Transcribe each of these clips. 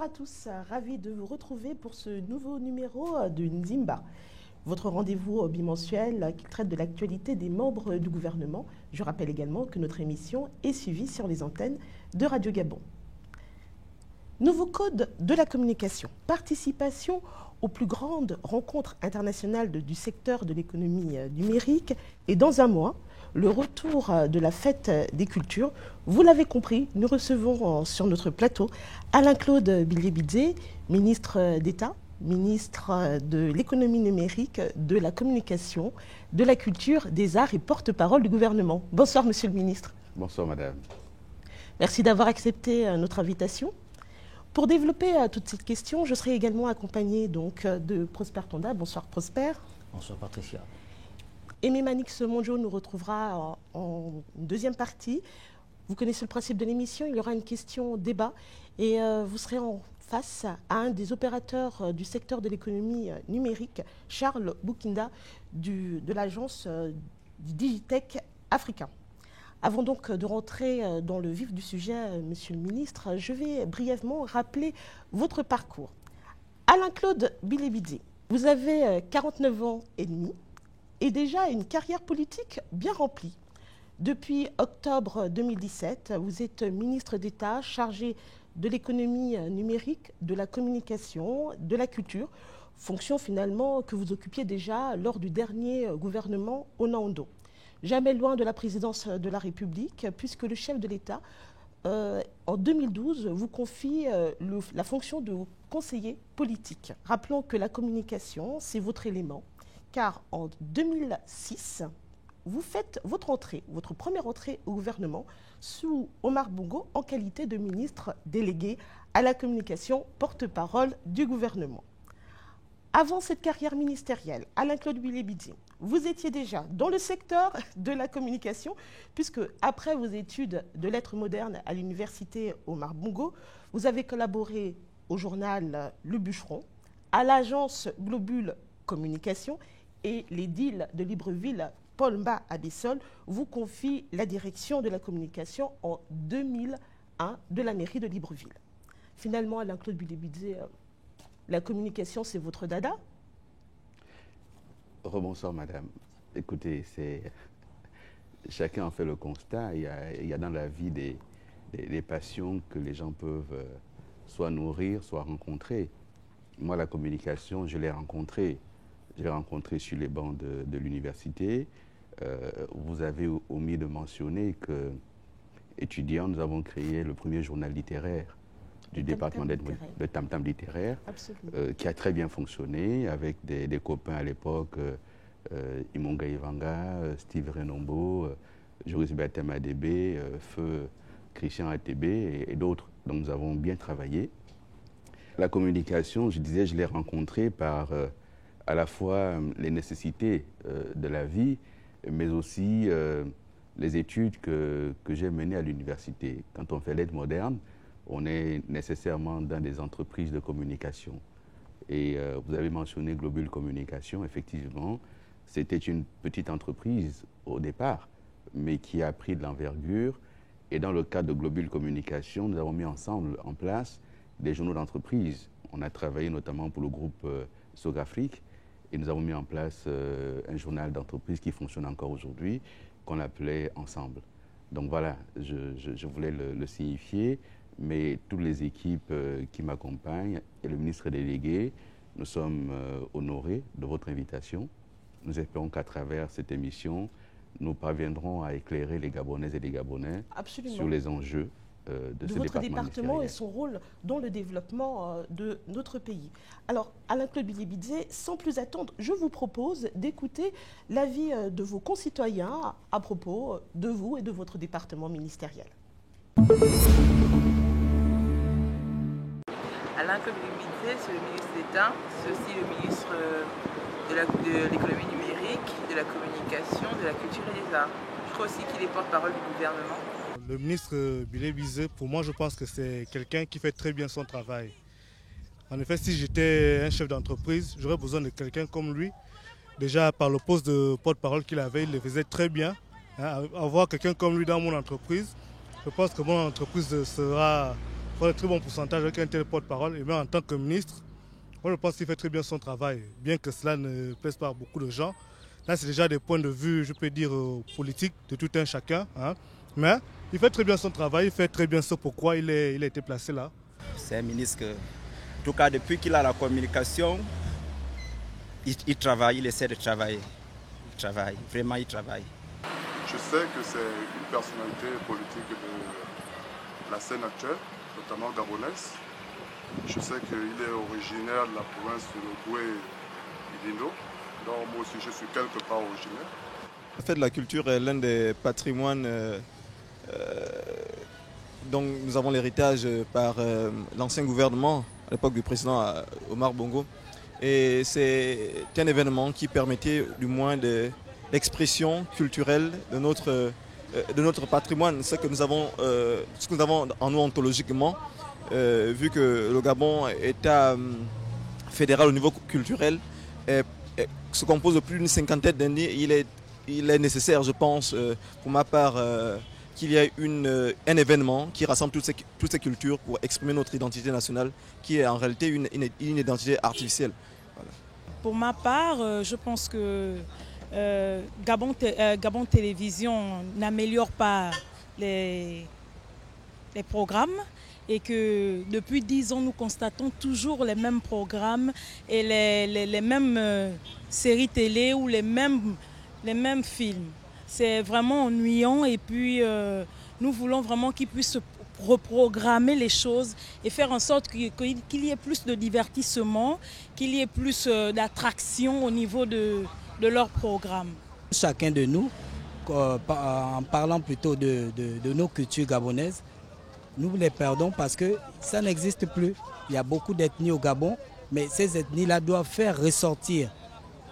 à tous, ravi de vous retrouver pour ce nouveau numéro de Nzimba, votre rendez-vous bimensuel qui traite de l'actualité des membres du gouvernement. Je rappelle également que notre émission est suivie sur les antennes de Radio Gabon. Nouveau code de la communication, participation aux plus grandes rencontres internationales du secteur de l'économie numérique et dans un mois, le retour de la fête des cultures. Vous l'avez compris, nous recevons sur notre plateau Alain-Claude Billié-Bidzé, ministre d'État, ministre de l'économie numérique, de la communication, de la culture, des arts et porte-parole du gouvernement. Bonsoir, monsieur le ministre. Bonsoir, madame. Merci d'avoir accepté notre invitation. Pour développer toute cette question, je serai également accompagnée donc, de Prosper Tonda. Bonsoir, Prosper. Bonsoir, Patricia. Aimé Manix Monjo nous retrouvera en deuxième partie. Vous connaissez le principe de l'émission, il y aura une question-débat et vous serez en face à un des opérateurs du secteur de l'économie numérique, Charles Boukinda, de l'agence Digitech Africain. Avant donc de rentrer dans le vif du sujet, monsieur le ministre, je vais brièvement rappeler votre parcours. Alain-Claude Billié-Bidzé, vous avez 49 ans et demi. Et déjà une carrière politique bien remplie. Depuis octobre 2017, vous êtes ministre d'État chargé de l'économie numérique, de la communication, de la culture, fonction finalement que vous occupiez déjà lors du dernier gouvernement Onaondo. Jamais loin de la présidence de la République, puisque le chef de l'État, en 2012, vous confie la fonction de conseiller politique. Rappelons que la communication, c'est votre élément. Car en 2006, vous faites votre première entrée au gouvernement sous Omar Bongo en qualité de ministre délégué à la communication, porte-parole du gouvernement. Avant cette carrière ministérielle, Alain-Claude Billié-Bidzé, vous étiez déjà dans le secteur de la communication, puisque après vos études de lettres modernes à l'université Omar Bongo, vous avez collaboré au journal Le Bûcheron, à l'agence Globule Communication, et les deals de Libreville, Paul Mba Abessol, vous confie la direction de la communication en 2001 de la mairie de Libreville. Finalement, Alain-Claude Billié-Bidzé, la communication, c'est votre dada? Rebonsoir, madame. Écoutez, chacun en fait le constat. Il y a dans la vie des passions que les gens peuvent soit nourrir, soit rencontrer. Moi, la communication, je l'ai rencontrée. Je l'ai rencontré sur les bancs de l'université. Vous avez omis de mentionner qu'étudiants, nous avons créé le premier journal littéraire du département d'aide, le Tam Tam littéraire, qui a très bien fonctionné avec des copains à l'époque, Imonga Ivanga, Steve Renombo, Joris Bertem ADB, Feu Christian ATB et d'autres. Donc nous avons bien travaillé. La communication, je disais, je l'ai rencontrée par à la fois les nécessités de la vie, mais aussi les études que j'ai menées à l'université. Quand on fait l'aide moderne, on est nécessairement dans des entreprises de communication. Et vous avez mentionné Globule Communication, effectivement, c'était une petite entreprise au départ, mais qui a pris de l'envergure. Et dans le cadre de Globule Communication, nous avons mis ensemble en place des journaux d'entreprise. On a travaillé notamment pour le groupe Sogafrique. Et nous avons mis en place un journal d'entreprise qui fonctionne encore aujourd'hui, qu'on appelait Ensemble. Donc voilà, je voulais le signifier, mais toutes les équipes qui m'accompagnent et le ministre délégué, nous sommes honorés de votre invitation. Nous espérons qu'à travers cette émission, nous parviendrons à éclairer les Gabonaises et les Gabonais sur les enjeux de votre département et son rôle dans le développement de notre pays. Alors, Alain-Claude Billié-Bidzé, sans plus attendre, je vous propose d'écouter l'avis de vos concitoyens à propos de vous et de votre département ministériel. Alain-Claude Billié-Bidzé, c'est le ministre d'État, c'est aussi le ministre de l'économie numérique, de la communication, de la culture et des arts. Je crois aussi qu'il est porte-parole du gouvernement. Le ministre Billié-Bidzé, pour moi, je pense que c'est quelqu'un qui fait très bien son travail. En effet, si j'étais un chef d'entreprise, j'aurais besoin de quelqu'un comme lui. Déjà, par le poste de porte-parole qu'il avait, il le faisait très bien. Avoir quelqu'un comme lui dans mon entreprise, je pense que mon entreprise sera prend un très bon pourcentage avec un tel porte-parole. Et même en tant que ministre, moi je pense qu'il fait très bien son travail, bien que cela ne plaise pas à beaucoup de gens. Là, c'est déjà des points de vue, je peux dire, politiques de tout un chacun. Hein. Mais il fait très bien son travail, il fait très bien ce pourquoi il a été placé là. C'est un ministre que, en tout cas, depuis qu'il a la communication, il travaille, il essaie de travailler. Il travaille, vraiment il travaille. Je sais que c'est une personnalité politique de la scène actuelle, notamment gabonaise. Je sais qu'il est originaire de la province de Goué-Ilindo. Donc moi aussi je suis quelque part originaire. Le fait de la culture est l'un des patrimoines dont nous avons l'héritage par l'ancien gouvernement à l'époque du président Omar Bongo. Et c'est un événement qui permettait du moins l'expression culturelle de notre patrimoine, ce que nous avons en nous ontologiquement, vu que le Gabon, État fédéral au niveau culturel, se compose de plus d'une cinquantaine d'années. Il est nécessaire, je pense, pour ma part, qu'il y ait un événement qui rassemble toutes ces cultures pour exprimer notre identité nationale, qui est en réalité une identité artificielle. Voilà. Pour ma part, je pense que Gabon Télévision n'améliore pas les programmes et que depuis 10 ans, nous constatons toujours les mêmes programmes et les mêmes séries télé ou les mêmes films. C'est vraiment ennuyant et puis nous voulons vraiment qu'ils puissent reprogrammer les choses et faire en sorte qu'il y ait plus de divertissement, qu'il y ait plus d'attraction au niveau de leur programme. Chacun de nous, en parlant plutôt de nos cultures gabonaises, nous les perdons parce que ça n'existe plus. Il y a beaucoup d'ethnies au Gabon, mais ces ethnies-là doivent faire ressortir,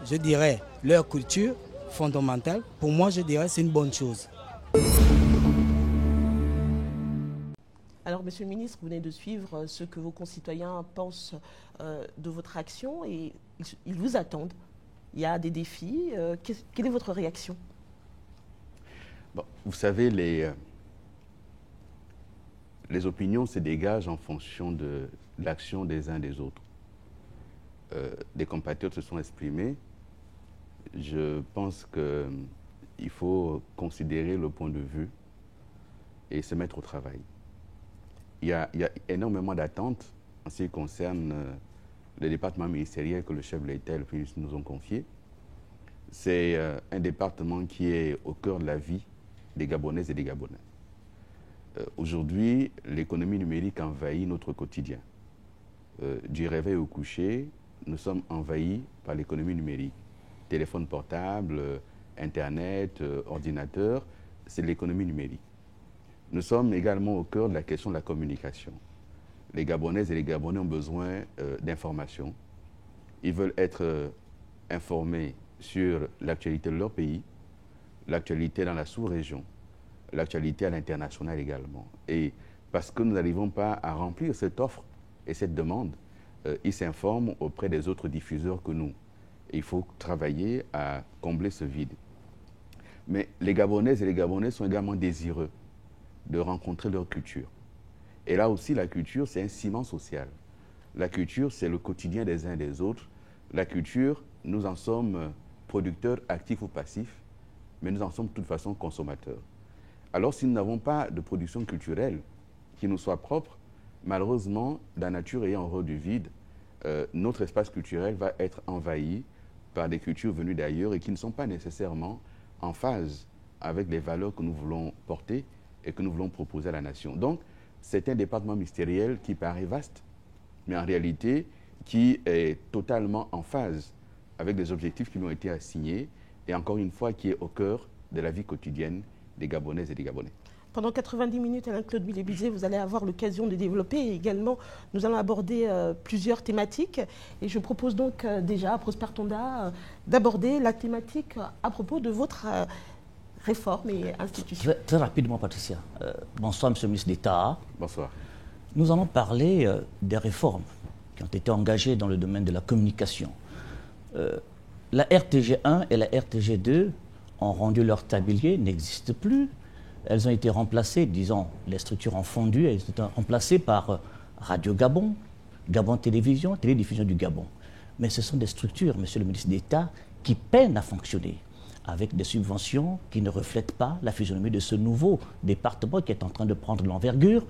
je dirais, leur culture fondamentale. Pour moi, je dirais c'est une bonne chose. Alors, Monsieur le ministre, vous venez de suivre ce que vos concitoyens pensent de votre action et ils vous attendent. Il y a des défis. Quelle est votre réaction? Bon, vous savez, les opinions se dégagent en fonction de l'action des uns des autres. Des compatriotes se sont exprimés. Je pense qu'il faut considérer le point de vue et se mettre au travail. Il y a énormément d'attentes en ce qui concerne le département ministériel que le chef de l'État et le Premier ministre nous ont confié. C'est un département qui est au cœur de la vie des Gabonaises et des Gabonais. Aujourd'hui, l'économie numérique envahit notre quotidien. Du réveil au coucher, nous sommes envahis par l'économie numérique. Téléphone portable, Internet, ordinateur, c'est l'économie numérique. Nous sommes également au cœur de la question de la communication. Les Gabonaises et les Gabonais ont besoin d'informations. Ils veulent être informés sur l'actualité de leur pays, l'actualité dans la sous-région, l'actualité à l'international également. Et parce que nous n'arrivons pas à remplir cette offre et cette demande, ils s'informent auprès des autres diffuseurs que nous. Et il faut travailler à combler ce vide. Mais les Gabonaises et les Gabonais sont également désireux de rencontrer leur culture. Et là aussi, la culture, c'est un ciment social. La culture, c'est le quotidien des uns et des autres. La culture, nous en sommes producteurs actifs ou passifs, mais nous en sommes de toute façon consommateurs. Alors, si nous n'avons pas de production culturelle qui nous soit propre, malheureusement, la nature ayant horreur du vide, notre espace culturel va être envahi par des cultures venues d'ailleurs et qui ne sont pas nécessairement en phase avec les valeurs que nous voulons porter et que nous voulons proposer à la nation. Donc, c'est un département ministériel qui paraît vaste, mais en réalité, qui est totalement en phase avec les objectifs qui lui ont été assignés et encore une fois, qui est au cœur de la vie quotidienne des Gabonaises et des Gabonais. Pendant 90 minutes, Alain-Claude Bilébizé, vous allez avoir l'occasion de développer et également, nous allons aborder plusieurs thématiques. Et je propose donc déjà à Prosper Tonda d'aborder la thématique à propos de votre réforme et institution. Très rapidement, Patricia. Bonsoir, Monsieur le ministre d'État. Bonsoir. Nous allons parler des réformes qui ont été engagées dans le domaine de la communication. La RTG 1 et la RTG 2 ont rendu leur tablier, n'existent plus. elles ont été remplacées, disons, les structures ont fondu, elles ont été remplacées par Radio Gabon, Gabon Télévision, Télédiffusion du Gabon. Mais ce sont des structures, monsieur le ministre d'État, qui peinent à fonctionner, avec des subventions qui ne reflètent pas la physionomie de ce nouveau département qui est en train de prendre l'envergure,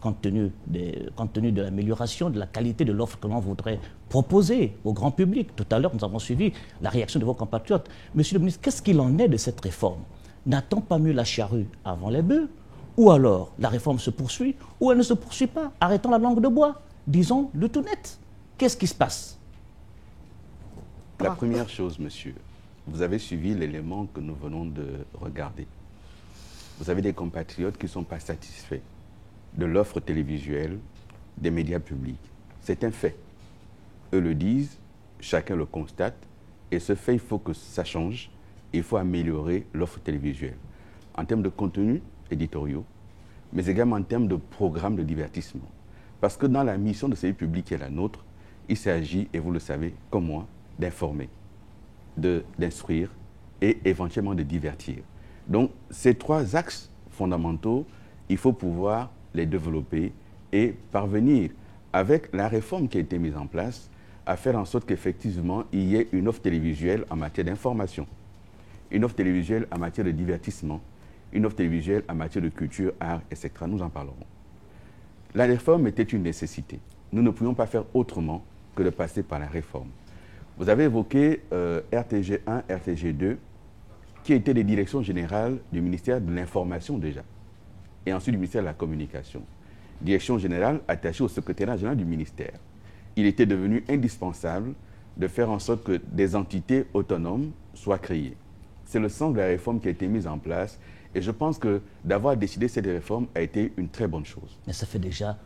compte tenu de l'amélioration, de la qualité de l'offre que l'on voudrait proposer au grand public. Tout à l'heure, nous avons suivi la réaction de vos compatriotes. Monsieur le ministre, qu'est-ce qu'il en est de cette réforme? N'a-t-on pas mis la charrue avant les bœufs? Ou alors, la réforme se poursuit, ou elle ne se poursuit pas? Arrêtons la langue de bois. Disons le tout net. Qu'est-ce qui se passe? La première chose, monsieur, vous avez suivi l'élément que nous venons de regarder. Vous avez des compatriotes qui ne sont pas satisfaits de l'offre télévisuelle des médias publics. C'est un fait. Eux le disent, chacun le constate, et ce fait, il faut que ça change. Il faut améliorer l'offre télévisuelle en termes de contenus éditoriaux, mais également en termes de programmes de divertissement. Parce que dans la mission de service public qui est la nôtre, il s'agit, et vous le savez comme moi, d'informer, d'instruire et éventuellement de divertir. Donc, ces trois axes fondamentaux, il faut pouvoir les développer et parvenir, avec la réforme qui a été mise en place, à faire en sorte qu'effectivement, il y ait une offre télévisuelle en matière d'information, une offre télévisuelle en matière de divertissement, une offre télévisuelle en matière de culture, art, etc. Nous en parlerons. La réforme était une nécessité. Nous ne pouvions pas faire autrement que de passer par la réforme. Vous avez évoqué RTG 1, RTG 2, qui étaient les directions générales du ministère de l'Information déjà, et ensuite du ministère de la Communication. Direction générale attachée au secrétariat général du ministère. Il était devenu indispensable de faire en sorte que des entités autonomes soient créées. C'est le sens de la réforme qui a été mise en place, et je pense que d'avoir décidé cette réforme a été une très bonne chose. Mais ça fait déjà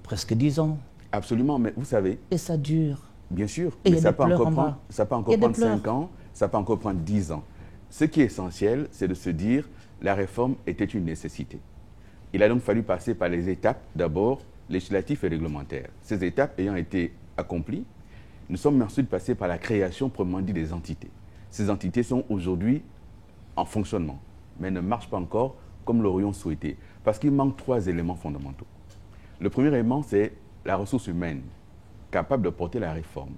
presque 10 ans. Absolument, mais vous savez... Et ça dure. Bien sûr, et mais ça peut encore prendre 5 ans, ça peut encore prendre 10 ans. Ce qui est essentiel, c'est de se dire la réforme était une nécessité. Il a donc fallu passer par les étapes, d'abord législatives et réglementaires. Ces étapes ayant été accomplies, nous sommes ensuite passés par la création, proprement dit, des entités. Ces entités sont aujourd'hui en fonctionnement, mais ne marchent pas encore comme l'aurions souhaité, parce qu'il manque 3 éléments fondamentaux. Le premier élément, c'est la ressource humaine, capable de porter la réforme.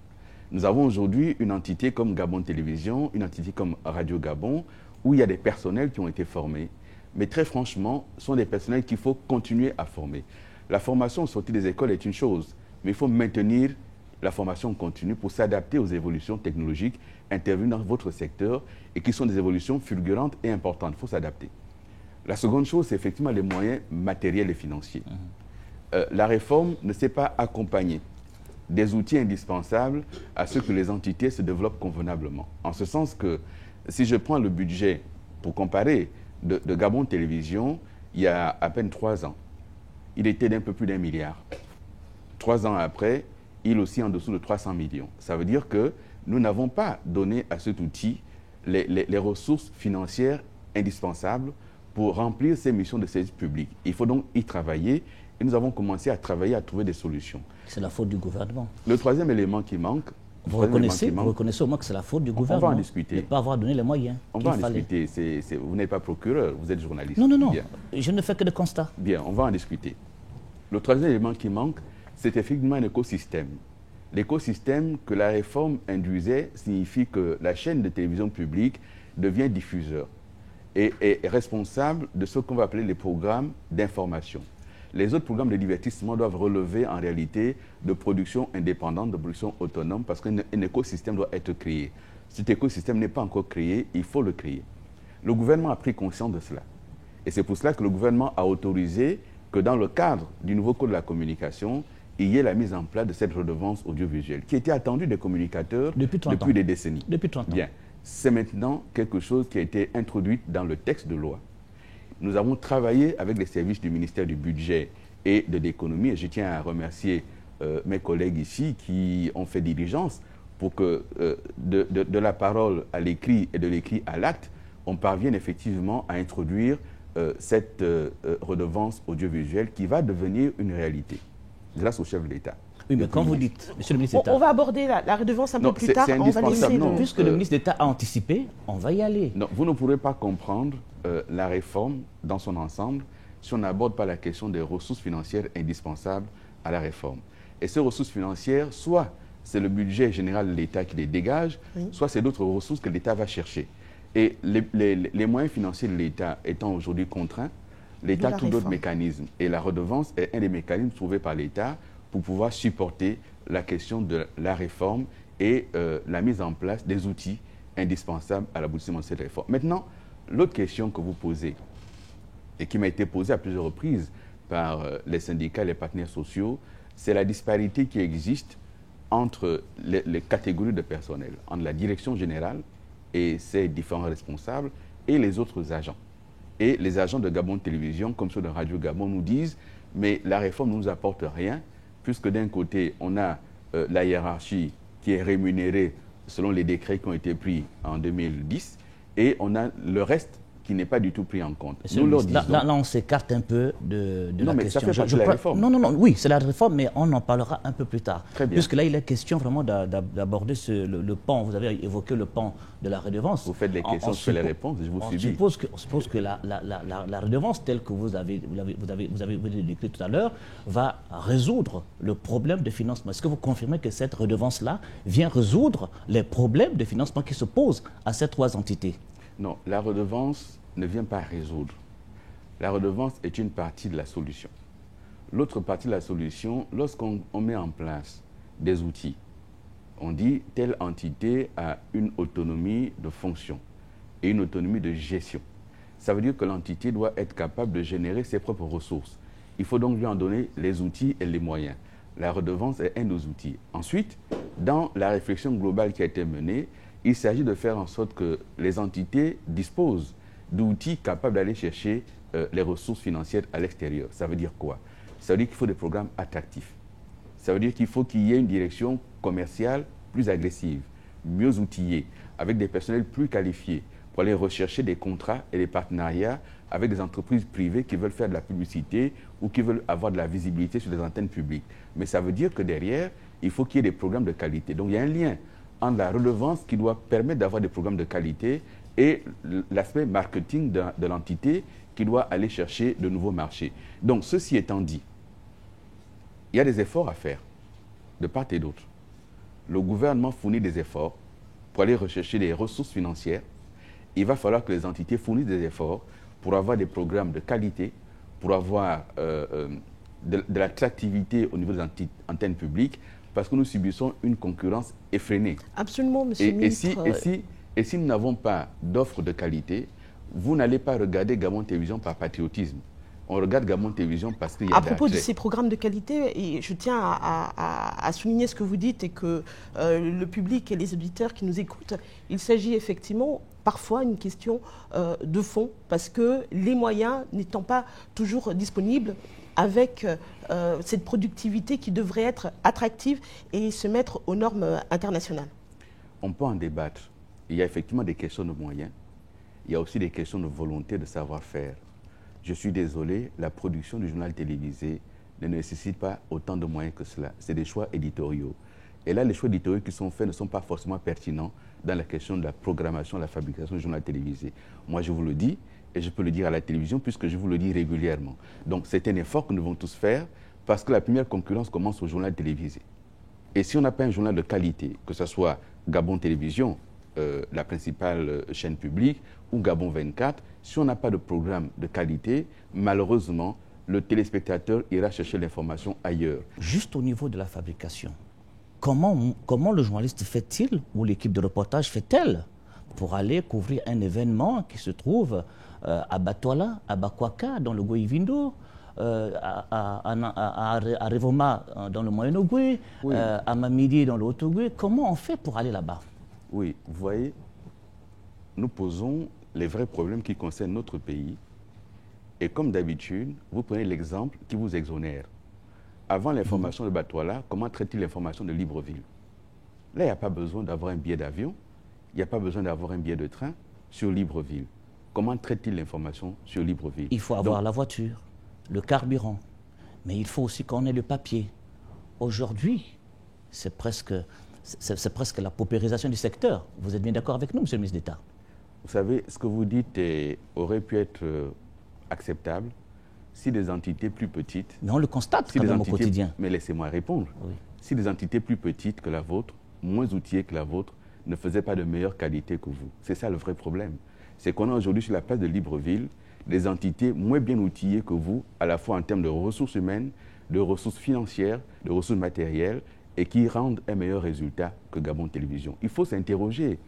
Nous avons aujourd'hui une entité comme Gabon Télévision, une entité comme Radio Gabon, où il y a des personnels qui ont été formés. Mais très franchement, ce sont des personnels qu'il faut continuer à former. La formation sortie des écoles est une chose, mais il faut maintenir la formation continue pour s'adapter aux évolutions technologiques intervenues dans votre secteur et qui sont des évolutions fulgurantes et importantes. Il faut s'adapter. La seconde chose, c'est effectivement les moyens matériels et financiers. La réforme ne s'est pas accompagnée des outils indispensables à ce que les entités se développent convenablement. En ce sens que, si je prends le budget pour comparer de Gabon Télévision, il y a à peine 3 ans, il était d'un peu plus d'1 milliard. 3 ans après, il aussi en dessous de 300 millions. Ça veut dire que nous n'avons pas donné à cet outil les ressources financières indispensables pour remplir ces missions de service public. Il faut donc y travailler. Et nous avons commencé à travailler, à trouver des solutions. C'est la faute du gouvernement. Le troisième élément qui manque... Vous reconnaissez au moins que c'est la faute du gouvernement. On va en discuter. De ne pas avoir donné les moyens. On va en discuter. Vous n'êtes pas procureur, vous êtes journaliste. Non, non, non. Bien. Je ne fais que des constats. Bien, on va en discuter. Le troisième élément qui manque, c'est effectivement un écosystème. L'écosystème que la réforme induisait signifie que la chaîne de télévision publique devient diffuseur et est responsable de ce qu'on va appeler les programmes d'information. Les autres programmes de divertissement doivent relever en réalité de production indépendante, de production autonome, parce qu'un écosystème doit être créé. Cet écosystème n'est pas encore créé, il faut le créer. Le gouvernement a pris conscience de cela. Et c'est pour cela que le gouvernement a autorisé que dans le cadre du nouveau code de la communication, il y ait la mise en place de cette redevance audiovisuelle, qui était attendue des communicateurs depuis des décennies. Depuis 30 ans. Bien. C'est maintenant quelque chose qui a été introduit dans le texte de loi. Nous avons travaillé avec les services du ministère du Budget et de l'Économie, et je tiens à remercier mes collègues ici qui ont fait diligence pour que de la parole à l'écrit et de l'écrit à l'acte, on parvienne effectivement à introduire cette redevance audiovisuelle qui va devenir une réalité grâce au chef de l'État. Oui, mais quand vous dites, monsieur le ministre d'État... On va aborder la redevance un peu plus tard. On va laisser puisque le ministre d'État a anticipé, on va y aller. Non, vous ne pourrez pas comprendre la réforme dans son ensemble si on n'aborde pas la question des ressources financières indispensables à la réforme. Et ces ressources financières, soit c'est le budget général de l'État qui les dégage, soit c'est d'autres ressources que l'État va chercher. Et les moyens financiers de l'État étant aujourd'hui contraints, l'État trouve d'autres mécanismes. Et la redevance est un des mécanismes trouvés par l'État pour pouvoir supporter la question de la réforme et la mise en place des outils indispensables à l'aboutissement de cette réforme. Maintenant, l'autre question que vous posez, et qui m'a été posée à plusieurs reprises par les syndicats et les partenaires sociaux, c'est la disparité qui existe entre les catégories de personnel, entre la direction générale et ses différents responsables et les autres agents. Et les agents de Gabon Télévision, comme ceux de Radio Gabon, nous disent « mais la réforme ne nous apporte rien » puisque d'un côté, on a la hiérarchie qui est rémunérée selon les décrets qui ont été pris en 2010, et on a le reste qui n'est pas du tout pris en compte. Là, on s'écarte un peu de la question. Ça fait partie de la réforme. Non, oui, c'est la réforme, mais on en parlera un peu plus tard. Très bien. Puisque là, il est question vraiment d'aborder le pan. Vous avez évoqué le pan de la redevance. Vous faites des questions, je fais les réponses, je vous subis. On suppose que la redevance, telle que vous avez décrit tout à l'heure, va résoudre le problème de financement. Est-ce que vous confirmez que cette redevance-là vient résoudre les problèmes de financement qui se posent à ces trois entités? Non, la redevance ne vient pas résoudre. La redevance est une partie de la solution. L'autre partie de la solution, lorsqu'on met en place des outils, on dit telle entité a une autonomie de fonction et une autonomie de gestion. Ça veut dire que l'entité doit être capable de générer ses propres ressources. Il faut donc lui en donner les outils et les moyens. La redevance est un des outils. Ensuite, dans la réflexion globale qui a été menée, il s'agit de faire en sorte que les entités disposent d'outils capables d'aller chercher les ressources financières à l'extérieur. Ça veut dire quoi? Ça veut dire qu'il faut des programmes attractifs. Ça veut dire qu'il faut qu'il y ait une direction commerciale plus agressive, mieux outillée, avec des personnels plus qualifiés pour aller rechercher des contrats et des partenariats avec des entreprises privées qui veulent faire de la publicité ou qui veulent avoir de la visibilité sur des antennes publiques. Mais ça veut dire que derrière, il faut qu'il y ait des programmes de qualité. Donc il y a un lien entre la redevance qui doit permettre d'avoir des programmes de qualité et l'aspect marketing de l'entité qui doit aller chercher de nouveaux marchés. Donc, ceci étant dit, il y a des efforts à faire de part et d'autre. Le gouvernement fournit des efforts pour aller rechercher des ressources financières. Il va falloir que les entités fournissent des efforts pour avoir des programmes de qualité, pour avoir de l'attractivité au niveau des antennes publiques, parce que nous subissons une concurrence effrénée. Absolument, monsieur le ministre. Et si nous n'avons pas d'offres de qualité, vous n'allez pas regarder Gabon Télévision par patriotisme. On regarde Gabon Télévision parce qu'il y a À propos de ces programmes de qualité, et je tiens à souligner ce que vous dites et que le public et les auditeurs qui nous écoutent, il s'agit effectivement parfois d'une question de fond, parce que les moyens n'étant pas toujours disponibles avec cette productivité qui devrait être attractive et se mettre aux normes internationales. On peut en débattre. Il y a effectivement des questions de moyens. Il y a aussi des questions de volonté, de savoir-faire. Je suis désolé, la production du journal télévisé ne nécessite pas autant de moyens que cela. C'est des choix éditoriaux. Et là, les choix éditoriaux qui sont faits ne sont pas forcément pertinents dans la question de la programmation, de la fabrication du journal télévisé. Moi, je vous le dis, et je peux le dire à la télévision puisque je vous le dis régulièrement. Donc, c'est un effort que nous devons tous faire parce que la première concurrence commence au journal télévisé. Et si on n'a pas un journal de qualité, que ce soit Gabon Télévision, la principale chaîne publique, ou Gabon 24, si on n'a pas de programme de qualité, malheureusement, le téléspectateur ira chercher l'information ailleurs. Juste au niveau de la fabrication, comment le journaliste fait-il, ou l'équipe de reportage fait-elle, pour aller couvrir un événement qui se trouve à Batouala, à Bakwaka, dans le Goïvindo, à Revoma, dans le Moyen-Ogooué, oui. À Mamidi, dans le Haut-Ogooué? Comment on fait pour aller là-bas? Oui, vous voyez, nous posons les vrais problèmes qui concernent notre pays. Et comme d'habitude, vous prenez l'exemple qui vous exonère. Avant l'information de Batouala, comment traite-t-il l'information de Libreville? Là, il n'y a pas besoin d'avoir un billet d'avion, il n'y a pas besoin d'avoir un billet de train sur Libreville. Comment traite-t-il l'information sur Libreville? Il faut avoir la voiture, le carburant, mais il faut aussi qu'on ait le papier. aujourd'hui, c'est presque la paupérisation du secteur. Vous êtes bien d'accord avec nous, monsieur le ministre d'État? Vous savez, ce que vous dites aurait pu être acceptable si des entités plus petites... Mais on le constate quand même au quotidien. Mais laissez-moi répondre. Oui. Si des entités plus petites que la vôtre, moins outillées que la vôtre, ne faisaient pas de meilleure qualité que vous. C'est ça le vrai problème. C'est qu'on a aujourd'hui sur la place de Libreville des entités moins bien outillées que vous, à la fois en termes de ressources humaines, de ressources financières, de ressources matérielles, et qui rendent un meilleur résultat que Gabon Télévision. Il faut s'interroger.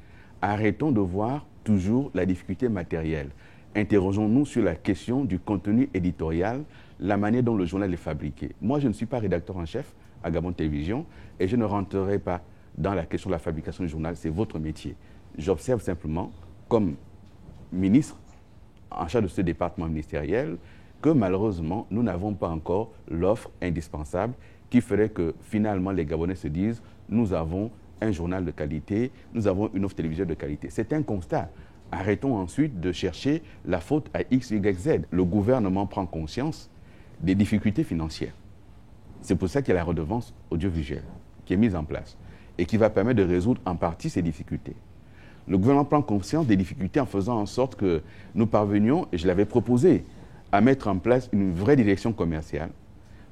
Arrêtons de voir toujours la difficulté matérielle. Interrogeons-nous sur la question du contenu éditorial, la manière dont le journal est fabriqué. Moi, je ne suis pas rédacteur en chef à Gabon Télévision et je ne rentrerai pas dans la question de la fabrication du journal. C'est votre métier. J'observe simplement, comme ministre en charge de ce département ministériel, que malheureusement, nous n'avons pas encore l'offre indispensable qui ferait que finalement les Gabonais se disent « nous avons un journal de qualité, nous avons une offre télévisuelle de qualité ». C'est un constat. Arrêtons ensuite de chercher la faute à X, Y, Z. Le gouvernement prend conscience des difficultés financières. C'est pour ça qu'il y a la redevance audiovisuelle qui est mise en place et qui va permettre de résoudre en partie ces difficultés. Le gouvernement prend conscience des difficultés en faisant en sorte que nous parvenions, et je l'avais proposé, à mettre en place une vraie direction commerciale.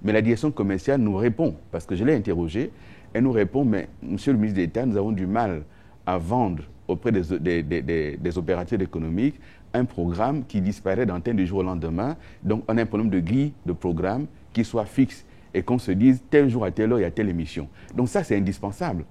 Mais la direction commerciale nous répond, parce que je l'ai interrogée, elle nous répond, mais monsieur le ministre d'État, nous avons du mal à vendre auprès des opérateurs économiques un programme qui disparaît d'antenne du jour au lendemain. Donc on a un problème de grille de programme qui soit fixe et qu'on se dise tel jour à telle heure il y a telle émission. Donc ça c'est indispensable.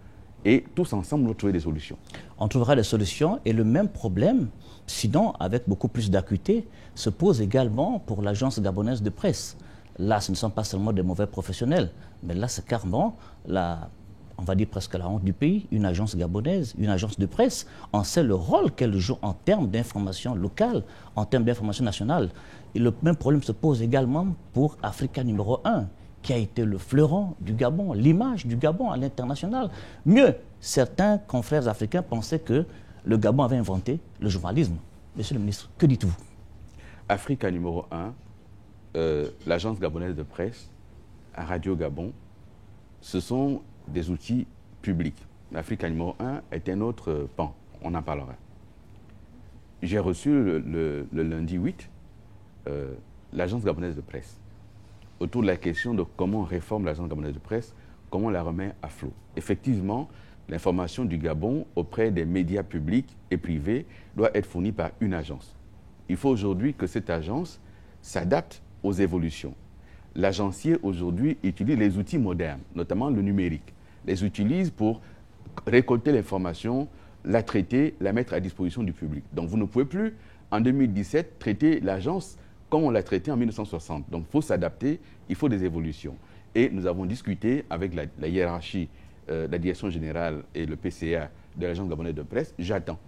Et tous ensemble, nous trouver des solutions. On trouvera des solutions et le même problème, sinon avec beaucoup plus d'acuité, se pose également pour l'agence gabonaise de presse. Là, ce ne sont pas seulement des mauvais professionnels, mais là, c'est carrément, on va dire presque la honte du pays, une agence gabonaise, une agence de presse. On sait le rôle qu'elle joue en termes d'information locale, en termes d'information nationale. Et le même problème se pose également pour Africa numéro 1, qui a été le fleuron du Gabon, l'image du Gabon à l'international. Mieux, certains confrères africains pensaient que le Gabon avait inventé le journalisme. Monsieur le ministre, que dites-vous? Africa numéro 1, l'agence gabonaise de presse, Radio Gabon, ce sont des outils publics. Africa numéro 1 est un autre pan, on en parlera. J'ai reçu le lundi 8 l'agence gabonaise de presse autour de la question de comment on réforme l'agence gabonaise de presse, comment on la remet à flot. Effectivement, l'information du Gabon auprès des médias publics et privés doit être fournie par une agence. Il faut aujourd'hui que cette agence s'adapte aux évolutions. L'agencier aujourd'hui utilise les outils modernes, notamment le numérique. Les utilise pour récolter l'information, la traiter, la mettre à disposition du public. Donc vous ne pouvez plus, en 2017, traiter l'agence comme on l'a traité en 1960. Donc il faut s'adapter, il faut des évolutions. Et nous avons discuté avec la hiérarchie, la direction générale et le PCA de l'agence gabonaise de presse. J'attends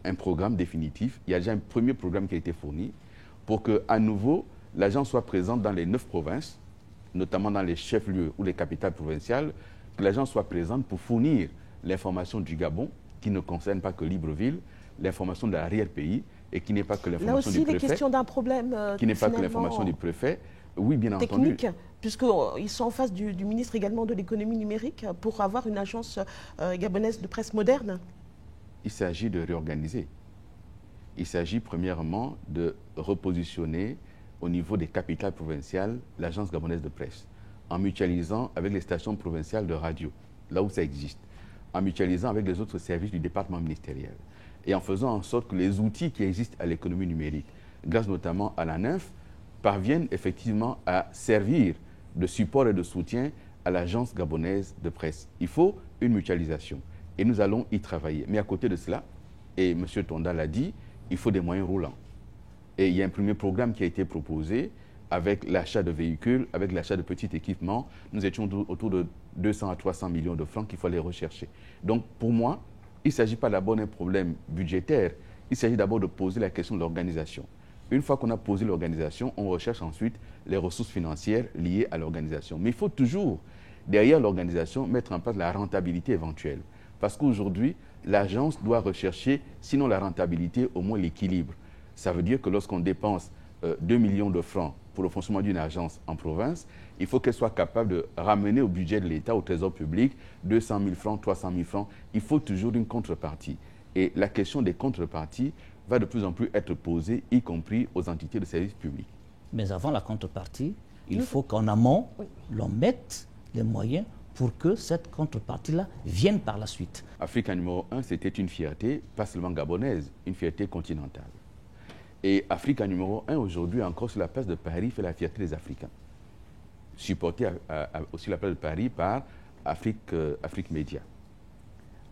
un programme définitif. Il y a déjà un premier programme qui a été fourni pour qu'à nouveau, l'agence soit présente dans les 9 provinces, notamment dans les chefs-lieux ou les capitales provinciales, que l'agence soit présente pour fournir l'information du Gabon, qui ne concerne pas que Libreville, l'information de l'arrière-pays, et qui n'est pas que l'information du préfet. Là aussi, les questions d'un problème qui n'est pas que l'information du préfet. Oui, bien entendu. Technique, puisqu'ils sont en face du ministre également de l'économie numérique pour avoir une agence gabonaise de presse moderne. Il s'agit de réorganiser. Il s'agit premièrement de repositionner au niveau des capitales provinciales l'agence gabonaise de presse, en mutualisant avec les stations provinciales de radio, là où ça existe, en mutualisant avec les autres services du département ministériel, et en faisant en sorte que les outils qui existent à l'économie numérique, grâce notamment à la NINF, parviennent effectivement à servir de support et de soutien à l'agence gabonaise de presse. Il faut une mutualisation et nous allons y travailler. Mais à côté de cela, et M. Tonda l'a dit, il faut des moyens roulants. Et il y a un premier programme qui a été proposé avec l'achat de véhicules, avec l'achat de petits équipements. Nous étions autour de 200 à 300 millions de francs qu'il faut aller rechercher. Donc pour moi, il ne s'agit pas d'abord d'un problème budgétaire, il s'agit d'abord de poser la question de l'organisation. Une fois qu'on a posé l'organisation, on recherche ensuite les ressources financières liées à l'organisation. Mais il faut toujours, derrière l'organisation, mettre en place la rentabilité éventuelle. Parce qu'aujourd'hui, l'agence doit rechercher, sinon la rentabilité, au moins l'équilibre. Ça veut dire que lorsqu'on dépense 2 millions de francs pour le fonctionnement d'une agence en province, il faut qu'elle soit capable de ramener au budget de l'État, au trésor public, 200 000 francs, 300 000 francs. Il faut toujours une contrepartie. Et la question des contreparties va de plus en plus être posée, y compris aux entités de services publics. Mais avant la contrepartie, il faut qu'en amont, l'on mette les moyens pour que cette contrepartie-là vienne par la suite. Africa numéro 1, c'était une fierté, pas seulement gabonaise, une fierté continentale. Et Africa numéro 1, aujourd'hui, encore sur la place de Paris, fait la fierté des Africains. Supporté aussi la place de Paris par Afrique Média.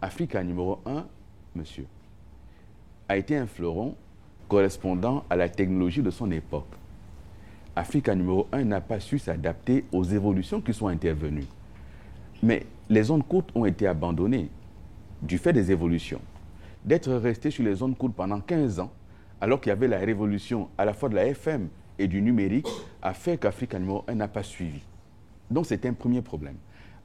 Africa numéro 1, monsieur, a été un fleuron correspondant à la technologie de son époque. Africa numéro 1 n'a pas su s'adapter aux évolutions qui sont intervenues. Mais les zones courtes ont été abandonnées du fait des évolutions. D'être resté sur les zones courtes pendant 15 ans, alors qu'il y avait la révolution à la fois de la FM et du numérique, a fait qu'Africa numéro 1 n'a pas suivi. Donc c'est un premier problème.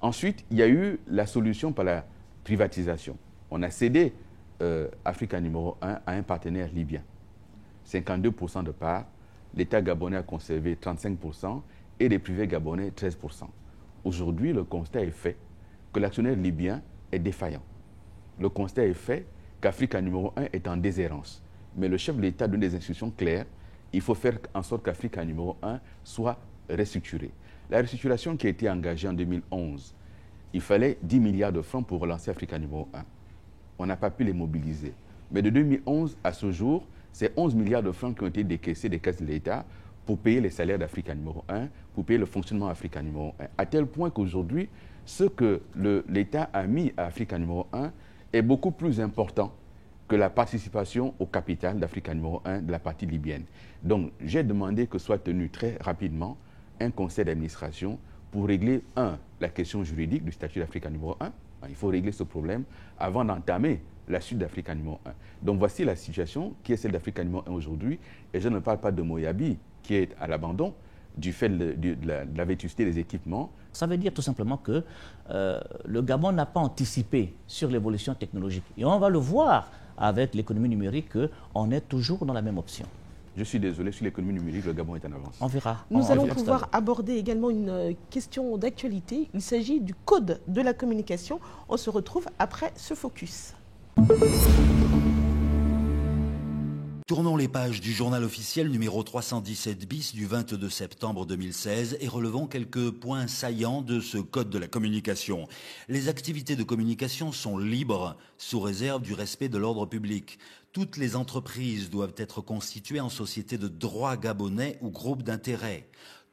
Ensuite, il y a eu la solution par la privatisation. On a cédé Africa numéro 1 à un partenaire libyen. 52% de parts, l'État gabonais a conservé 35% et les privés gabonais 13%. Aujourd'hui, le constat est fait que l'actionnaire libyen est défaillant. Le constat est fait qu'Africa numéro 1 est en déshérence. Mais le chef de l'État donne des instructions claires. Il faut faire en sorte qu'Africa numéro 1 soit restructurée. La restructuration qui a été engagée en 2011, il fallait 10 milliards de francs pour relancer Africa numéro 1. On n'a pas pu les mobiliser. Mais de 2011 à ce jour, c'est 11 milliards de francs qui ont été décaissés des caisses de l'État pour payer les salaires d'Africa numéro 1, pour payer le fonctionnement d'Africa numéro 1. À tel point qu'aujourd'hui, ce que l'État a mis à Africa numéro 1 est beaucoup plus important que la participation au capital d'Africa numéro 1 de la partie libyenne. Donc, j'ai demandé que soit tenu très rapidement un conseil d'administration pour régler, la question juridique du statut d'Africa numéro 1. Il faut régler ce problème avant d'entamer la suite d'Africa numéro 1. Donc, voici la situation qui est celle d'Africa numéro 1 aujourd'hui. Et je ne parle pas de Moyabi, qui est à l'abandon du fait de la vétusté des équipements. Ça veut dire tout simplement que le Gabon n'a pas anticipé sur l'évolution technologique. Et on va le voir avec l'économie numérique qu'on est toujours dans la même option. Je suis désolé, sur l'économie numérique, le Gabon est en avance. On verra. Nous allons pouvoir aborder également une question d'actualité. Il s'agit du code de la communication. On se retrouve après ce focus. Tournons les pages du journal officiel numéro 317 bis du 22 septembre 2016 et relevons quelques points saillants de ce code de la communication. Les activités de communication sont libres, sous réserve du respect de l'ordre public. Toutes les entreprises doivent être constituées en sociétés de droit gabonais ou groupes d'intérêt.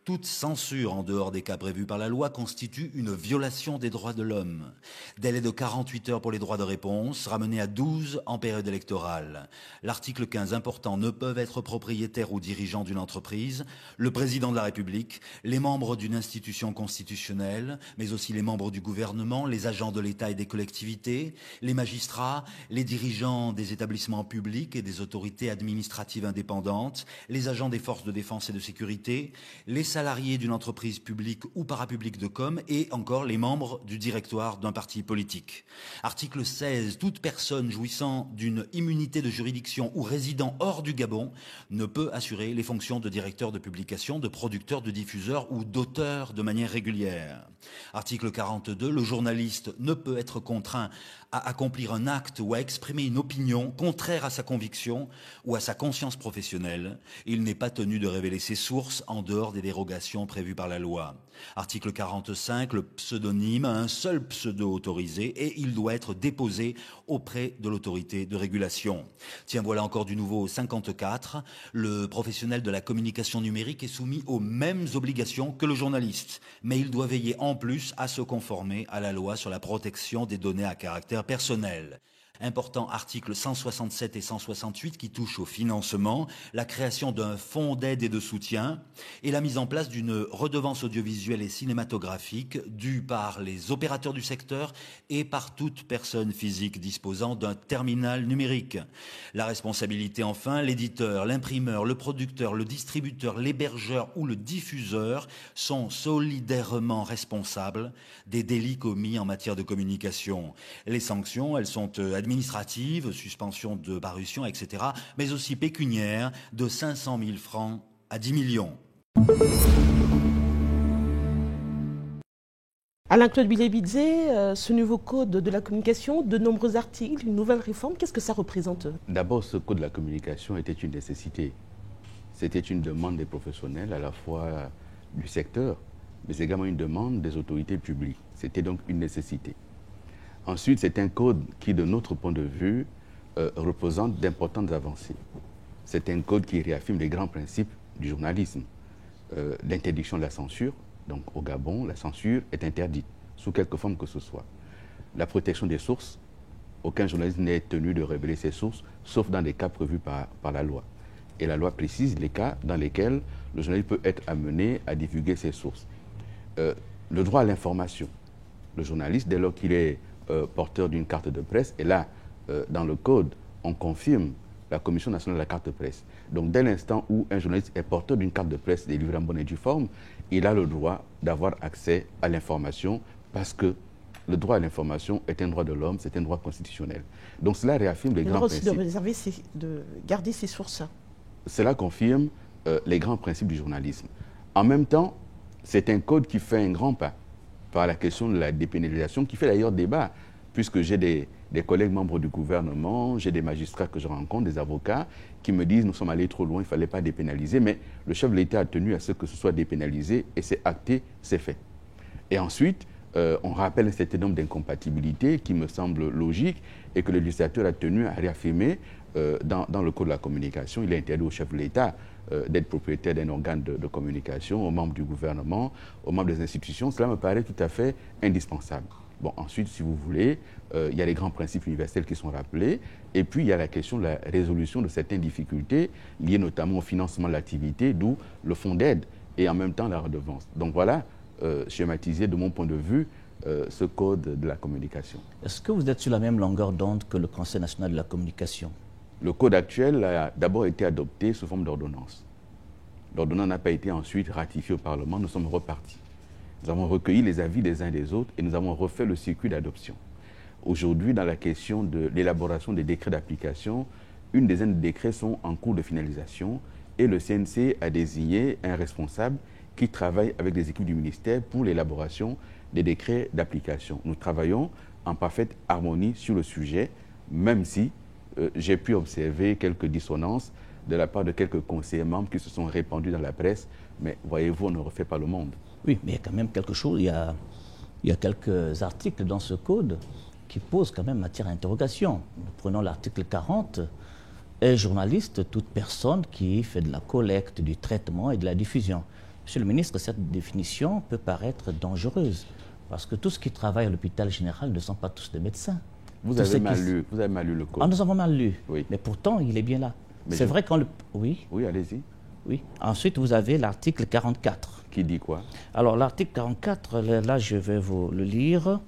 Toute censure en dehors des cas prévus par la loi constitue une violation des droits de l'homme. Délai de 48 heures pour les droits de réponse, ramené à 12 en période électorale. L'article 15 important, ne peuvent être propriétaires ou dirigeants d'une entreprise, le président de la République, les membres d'une institution constitutionnelle, mais aussi les membres du gouvernement, les agents de l'État et des collectivités, les magistrats, les dirigeants des établissements publics et des autorités administratives indépendantes, les agents des forces de défense et de sécurité, les salariés d'une entreprise publique ou parapublique de com et encore les membres du directoire d'un parti politique. Article 16. Toute personne jouissant d'une immunité de juridiction ou résidant hors du Gabon ne peut assurer les fonctions de directeur de publication, de producteur, de diffuseur ou d'auteur de manière régulière. Article 42. Le journaliste ne peut être contraint à accomplir un acte ou à exprimer une opinion contraire à sa conviction ou à sa conscience professionnelle. Il n'est pas tenu de révéler ses sources en dehors des dérogations prévues par la loi. Article 45, le pseudonyme a un seul pseudo autorisé et il doit être déposé auprès de l'autorité de régulation. Tiens, voilà encore du nouveau 54. Le professionnel de la communication numérique est soumis aux mêmes obligations que le journaliste, mais il doit veiller en plus à se conformer à la loi sur la protection des données à caractère personnel. Important articles 167 et 168 qui touchent au financement, la création d'un fonds d'aide et de soutien et la mise en place d'une redevance audiovisuelle et cinématographique due par les opérateurs du secteur et par toute personne physique disposant d'un terminal numérique. La responsabilité enfin, l'éditeur, l'imprimeur, le producteur, le distributeur, l'hébergeur ou le diffuseur sont solidairement responsables des délits commis en matière de communication. Les sanctions, elles sont administratives, suspension de parution, etc., mais aussi pécuniaires de 500 000 francs à 10 millions. Alain-Claude Bilébizé, ce nouveau code de la communication, de nombreux articles, une nouvelle réforme, qu'est-ce que ça représente? D'abord, ce code de la communication était une nécessité. C'était une demande des professionnels, à la fois du secteur, mais également une demande des autorités publiques. C'était donc une nécessité. Ensuite, c'est un code qui, de notre point de vue, représente d'importantes avancées. C'est un code qui réaffirme les grands principes du journalisme. L'interdiction de la censure. Donc au Gabon, la censure est interdite, sous quelque forme que ce soit. La protection des sources. Aucun journaliste n'est tenu de révéler ses sources, sauf dans des cas prévus par la loi. Et la loi précise les cas dans lesquels le journaliste peut être amené à divulguer ses sources. Le droit à l'information. Le journaliste, dès lors qu'il est porteur d'une carte de presse, et là, dans le code, on confirme la Commission nationale de la carte de presse. Donc, dès l'instant où un journaliste est porteur d'une carte de presse délivrée en bonne et due forme, il a le droit d'avoir accès à l'information parce que le droit à l'information est un droit de l'homme, c'est un droit constitutionnel. Donc, cela réaffirme les grands principes. Le droit de réserver, de garder ses sources. Cela confirme les grands principes du journalisme. En même temps, c'est un code qui fait un grand pas par la question de la dépénalisation, qui fait d'ailleurs débat, puisque j'ai des collègues membres du gouvernement, j'ai des magistrats que je rencontre, des avocats, qui me disent nous sommes allés trop loin, il ne fallait pas dépénaliser, mais le chef de l'État a tenu à ce que ce soit dépénalisé et c'est acté, c'est fait. Et ensuite, on rappelle un certain nombre d'incompatibilités qui me semblent logiques et que le législateur a tenu à réaffirmer dans le code de la communication. Il est interdit au chef de l'État d'être propriétaire d'un organe de communication, aux membres du gouvernement, aux membres des institutions. Cela me paraît tout à fait indispensable. Bon, ensuite, si vous voulez, il y a les grands principes universels qui sont rappelés, et puis il y a la question de la résolution de certaines difficultés liées notamment au financement de l'activité, d'où le fonds d'aide et en même temps la redevance. Donc voilà, schématisé de mon point de vue, ce code de la communication. Est-ce que vous êtes sur la même longueur d'onde que le Conseil national de la communication? Le code actuel a d'abord été adopté sous forme d'ordonnance. L'ordonnance n'a pas été ensuite ratifiée au Parlement, nous sommes repartis. Nous avons recueilli les avis des uns et des autres et nous avons refait le circuit d'adoption. Aujourd'hui, dans la question de l'élaboration des décrets d'application, une dizaine de décrets sont en cours de finalisation et le CNC a désigné un responsable qui travaille avec les équipes du ministère pour l'élaboration des décrets d'application. Nous travaillons en parfaite harmonie sur le sujet, même si j'ai pu observer quelques dissonances de la part de quelques conseillers membres qui se sont répandus dans la presse, mais voyez-vous, on ne refait pas le monde. Oui, mais il y a quand même quelque chose, il y a quelques articles dans ce code qui posent quand même matière à interrogation. Nous prenons l'article 40, est journaliste toute personne qui fait de la collecte, du traitement et de la diffusion. Monsieur le ministre, cette définition peut paraître dangereuse, parce que tous ceux qui travaillent à l'hôpital général ne sont pas tous des médecins. Vous avez mal lu le code. Ah, nous avons mal lu, oui. Mais pourtant, il est bien là. C'est vrai qu'on le... Oui. Oui, allez-y. Oui. Ensuite, vous avez l'article 44. Qui dit quoi? Alors, l'article 44, là, je vais vous le lire.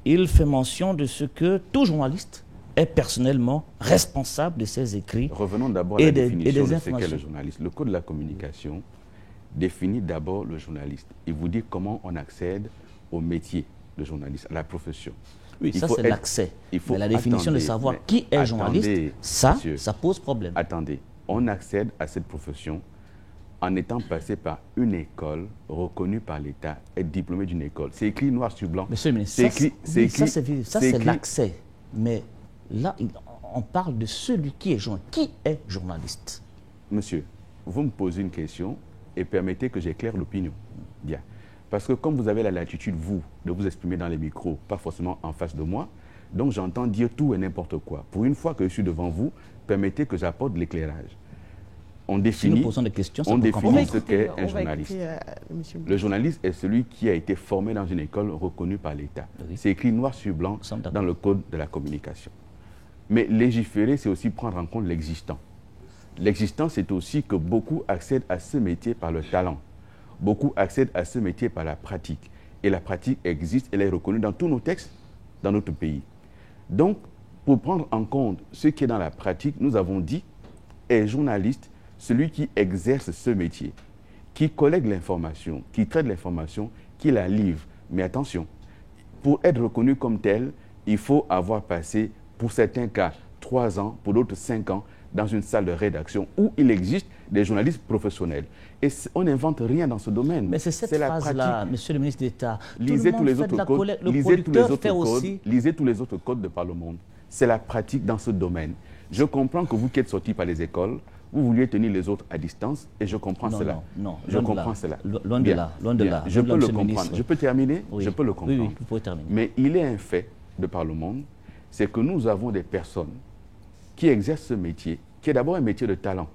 Il fait mention de ce que tout journaliste est personnellement responsable de ses écrits. Revenons d'abord à la définition de ce qu'est le journaliste. Le code de la communication définit d'abord le journaliste. Il vous dit comment on accède au métier de journaliste, à la profession. Oui, ça c'est l'accès. Mais la définition de savoir qui est journaliste, ça pose problème. Attendez, on accède à cette profession en étant passé par une école reconnue par l'État, être diplômé d'une école. C'est écrit noir sur blanc. Monsieur le ministre, ça c'est l'accès. Mais là, on parle de celui qui est journaliste. Qui est journaliste? Monsieur, vous me posez une question et permettez que j'éclaire l'opinion. Bien. Parce que comme vous avez la latitude, vous, de vous exprimer dans les micros, pas forcément en face de moi, donc j'entends dire tout et n'importe quoi. Pour une fois que je suis devant vous, permettez que j'apporte de l'éclairage. On définit, si nous posons des questions, ce qu'est un journaliste. Le journaliste est celui qui a été formé dans une école reconnue par l'État. Oui. C'est écrit noir sur blanc dans le code de la communication. Mais légiférer, c'est aussi prendre en compte l'existant. L'existant, c'est aussi que beaucoup accèdent à ce métier par le talent. Beaucoup accèdent à ce métier par la pratique. Et la pratique existe, elle est reconnue dans tous nos textes, dans notre pays. Donc, pour prendre en compte ce qui est dans la pratique, nous avons dit, est journaliste celui qui exerce ce métier, qui collecte l'information, qui traite l'information, qui la livre. Mais attention, pour être reconnu comme tel, il faut avoir passé, pour certains cas, 3 ans, pour d'autres 5 ans, dans une salle de rédaction où il existe des journalistes professionnels. Et on n'invente rien dans ce domaine. Mais c'est cette phrase-là, monsieur le ministre d'État. Lisez tous les autres codes. Lisez tous les autres codes de par le monde. C'est la pratique dans ce domaine. Je comprends que vous qui êtes sortis par les écoles, vous vouliez tenir les autres à distance, et je comprends cela. Non, je comprends cela. Loin de là, loin de là. Je peux le comprendre. Je peux terminer? Oui. Je peux le comprendre. Oui, vous pouvez terminer. Mais il est un fait de par le monde, c'est que nous avons des personnes qui exercent ce métier, qui est d'abord un métier de talent,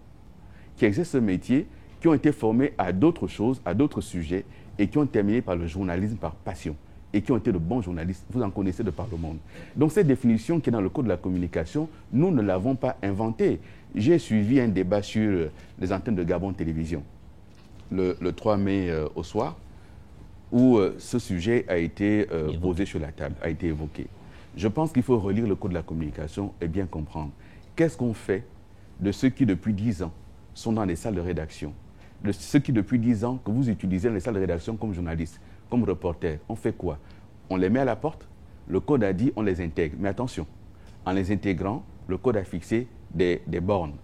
qui exercent ce métier, qui ont été formés à d'autres choses, à d'autres sujets, et qui ont terminé par le journalisme par passion, et qui ont été de bons journalistes. Vous en connaissez de par le monde. Donc cette définition qui est dans le code de la communication, nous ne l'avons pas inventée. J'ai suivi un débat sur les antennes de Gabon Télévision le 3 mai au soir, où ce sujet a été posé sur la table, a été évoqué. Je pense qu'il faut relire le code de la communication et bien comprendre. Qu'est-ce qu'on fait de ceux qui, depuis 10 ans, sont dans les salles de rédaction, de ceux qui, depuis 10 ans, que vous utilisez dans les salles de rédaction comme journalistes, comme reporters? On fait quoi? On les met à la porte? Le code a dit on les intègre. Mais attention, en les intégrant, le code a fixé des bornes.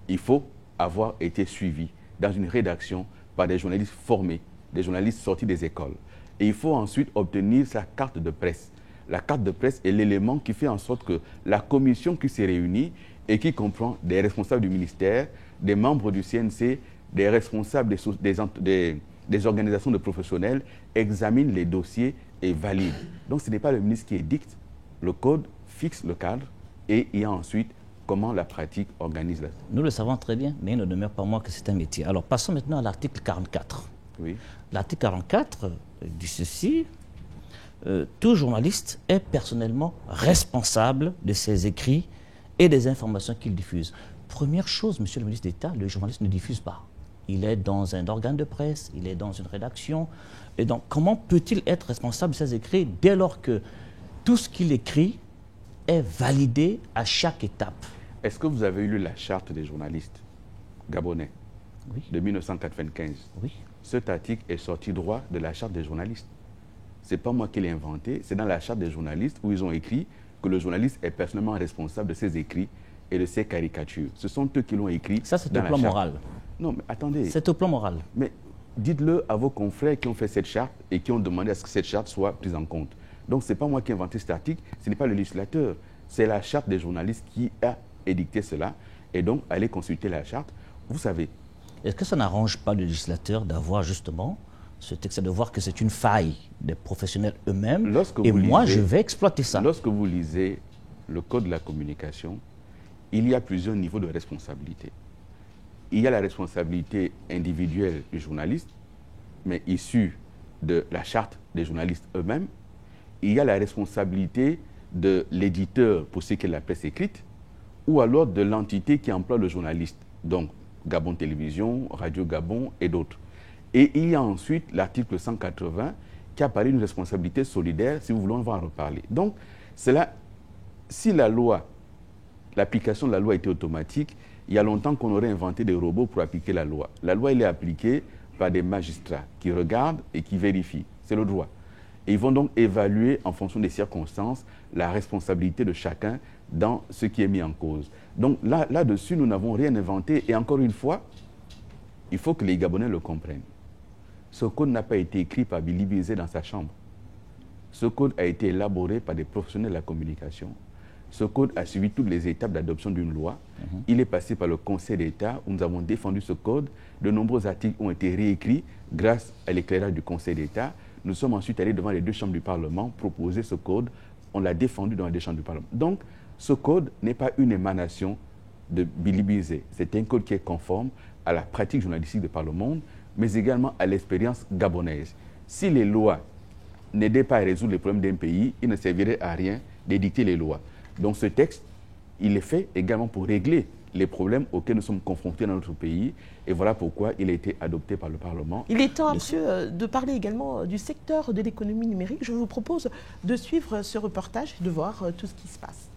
Il faut avoir été suivi dans une rédaction par des journalistes formés, des journalistes sortis des écoles. Et il faut ensuite obtenir sa carte de presse. La carte de presse est l'élément qui fait en sorte que la commission qui s'est réunie et qui comprend des responsables du ministère, des membres du CNC, des responsables des organisations de professionnels, examine les dossiers et valide. Donc ce n'est pas le ministre qui édicte, le code fixe le cadre et il y a ensuite comment la pratique organise la... Nous le savons très bien, mais il ne demeure pas moins que c'est un métier. Alors passons maintenant à l'article 44. Oui. L'article 44 dit ceci: tout journaliste est personnellement responsable de ses écrits et des informations qu'il diffuse. Première chose, monsieur le ministre d'État, le journaliste ne diffuse pas. Il est dans un organe de presse, il est dans une rédaction. Et donc, comment peut-il être responsable de ses écrits dès lors que tout ce qu'il écrit est validé à chaque étape? Est-ce que vous avez lu la charte des journalistes gabonais de 1995? Oui. Cet article est sorti droit de la charte des journalistes. Ce n'est pas moi qui l'ai inventé, c'est dans la charte des journalistes où ils ont écrit que le journaliste est personnellement responsable de ses écrits et de ses caricatures. Ce sont eux qui l'ont écrit. Ça, c'est au plan moral. Non, mais attendez. C'est au plan moral. Mais dites-le à vos confrères qui ont fait cette charte et qui ont demandé à ce que cette charte soit prise en compte. Donc, ce n'est pas moi qui ai inventé cet article, ce n'est pas le législateur. C'est la charte des journalistes qui a édicté cela. Et donc, allez consulter la charte. Vous savez. Est-ce que ça n'arrange pas le législateur d'avoir justement ce texte, de voir que c'est une faille des professionnels eux-mêmes? Et moi, je vais exploiter ça. Lorsque vous lisez le code de la communication, il y a plusieurs niveaux de responsabilité. Il y a la responsabilité individuelle du journaliste, mais issue de la charte des journalistes eux-mêmes. Il y a la responsabilité de l'éditeur pour ce qui est la presse écrite, ou alors de l'entité qui emploie le journaliste, donc Gabon Télévision, Radio Gabon et d'autres. Et il y a ensuite l'article 180 qui apparaît une responsabilité solidaire, si vous voulez, on va en reparler. Donc, si la loi, l'application de la loi était automatique, il y a longtemps qu'on aurait inventé des robots pour appliquer la loi. La loi, elle est appliquée par des magistrats qui regardent et qui vérifient. C'est le droit. Et ils vont donc évaluer en fonction des circonstances la responsabilité de chacun dans ce qui est mis en cause. Donc là-dessus, nous n'avons rien inventé. Et encore une fois, il faut que les Gabonais le comprennent. Ce code n'a pas été écrit par Billy Bizet dans sa chambre. Ce code a été élaboré par des professionnels de la communication. Ce code a suivi toutes les étapes d'adoption d'une loi. Il est passé par le Conseil d'État où nous avons défendu ce code. De nombreux articles ont été réécrits grâce à l'éclairage du Conseil d'État. Nous sommes ensuite allés devant les deux chambres du Parlement proposer ce code. On l'a défendu dans les deux chambres du Parlement. Donc, ce code n'est pas une émanation de Billy Bizet. C'est un code qui est conforme à la pratique journalistique de par le monde, mais également à l'expérience gabonaise. Si les lois n'aidaient pas à résoudre les problèmes d'un pays, il ne servirait à rien d'édicter les lois. Donc ce texte, il est fait également pour régler les problèmes auxquels nous sommes confrontés dans notre pays. Et voilà pourquoi il a été adopté par le Parlement. Il est temps, monsieur, de parler également du secteur de l'économie numérique. Je vous propose de suivre ce reportage et de voir tout ce qui se passe.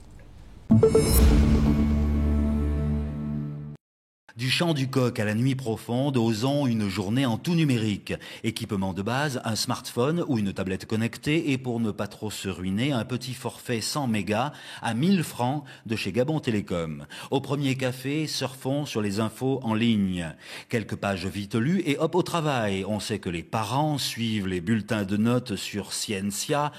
Du chant du coq à la nuit profonde, osons une journée en tout numérique. Équipement de base, un smartphone ou une tablette connectée et pour ne pas trop se ruiner, un petit forfait 100 mégas à 1000 francs de chez Gabon Télécom. Au premier café, surfons sur les infos en ligne. Quelques pages vite lues et hop au travail. On sait que les parents suivent les bulletins de notes sur Scientia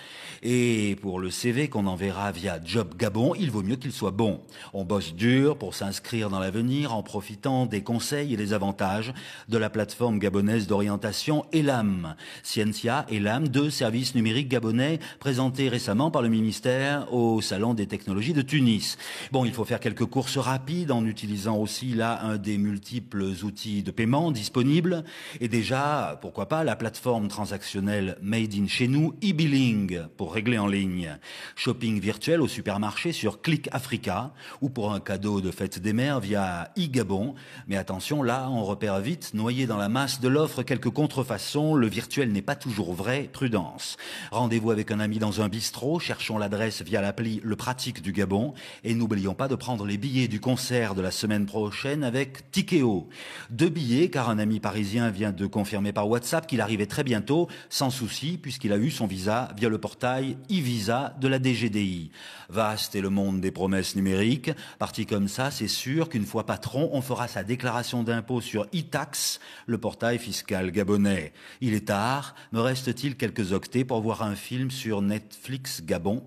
et pour le CV qu'on enverra via Job Gabon, il vaut mieux qu'il soit bon. On bosse dur pour s'inscrire dans l'avenir en profitant des conseils et des avantages de la plateforme gabonaise d'orientation ELAM. Scientia, ELAM, 2 services numériques gabonais présentés récemment par le ministère au Salon des technologies de Tunis. Bon, il faut faire quelques courses rapides en utilisant aussi là un des multiples outils de paiement disponibles et déjà, pourquoi pas, la plateforme transactionnelle Made in chez nous, e-billing pour régler en ligne. Shopping virtuel au supermarché sur Click Africa ou pour un cadeau de fête des mères via e-Gabon. Mais attention, là, on repère vite, noyé dans la masse de l'offre, quelques contrefaçons. Le virtuel n'est pas toujours vrai, prudence. Rendez-vous avec un ami dans un bistrot, cherchons l'adresse via l'appli Le Pratique du Gabon et n'oublions pas de prendre les billets du concert de la semaine prochaine avec Tikeo. 2 billets car un ami parisien vient de confirmer par WhatsApp qu'il arrivait très bientôt, sans souci, puisqu'il a eu son visa via le portail e-visa de la DGDI. Vaste est le monde des promesses numériques. Parti comme ça, c'est sûr qu'une fois patron, on fera sa déclaration d'impôt sur e-tax, le portail fiscal gabonais. Il est tard, me reste-t-il quelques octets pour voir un film sur Netflix Gabon?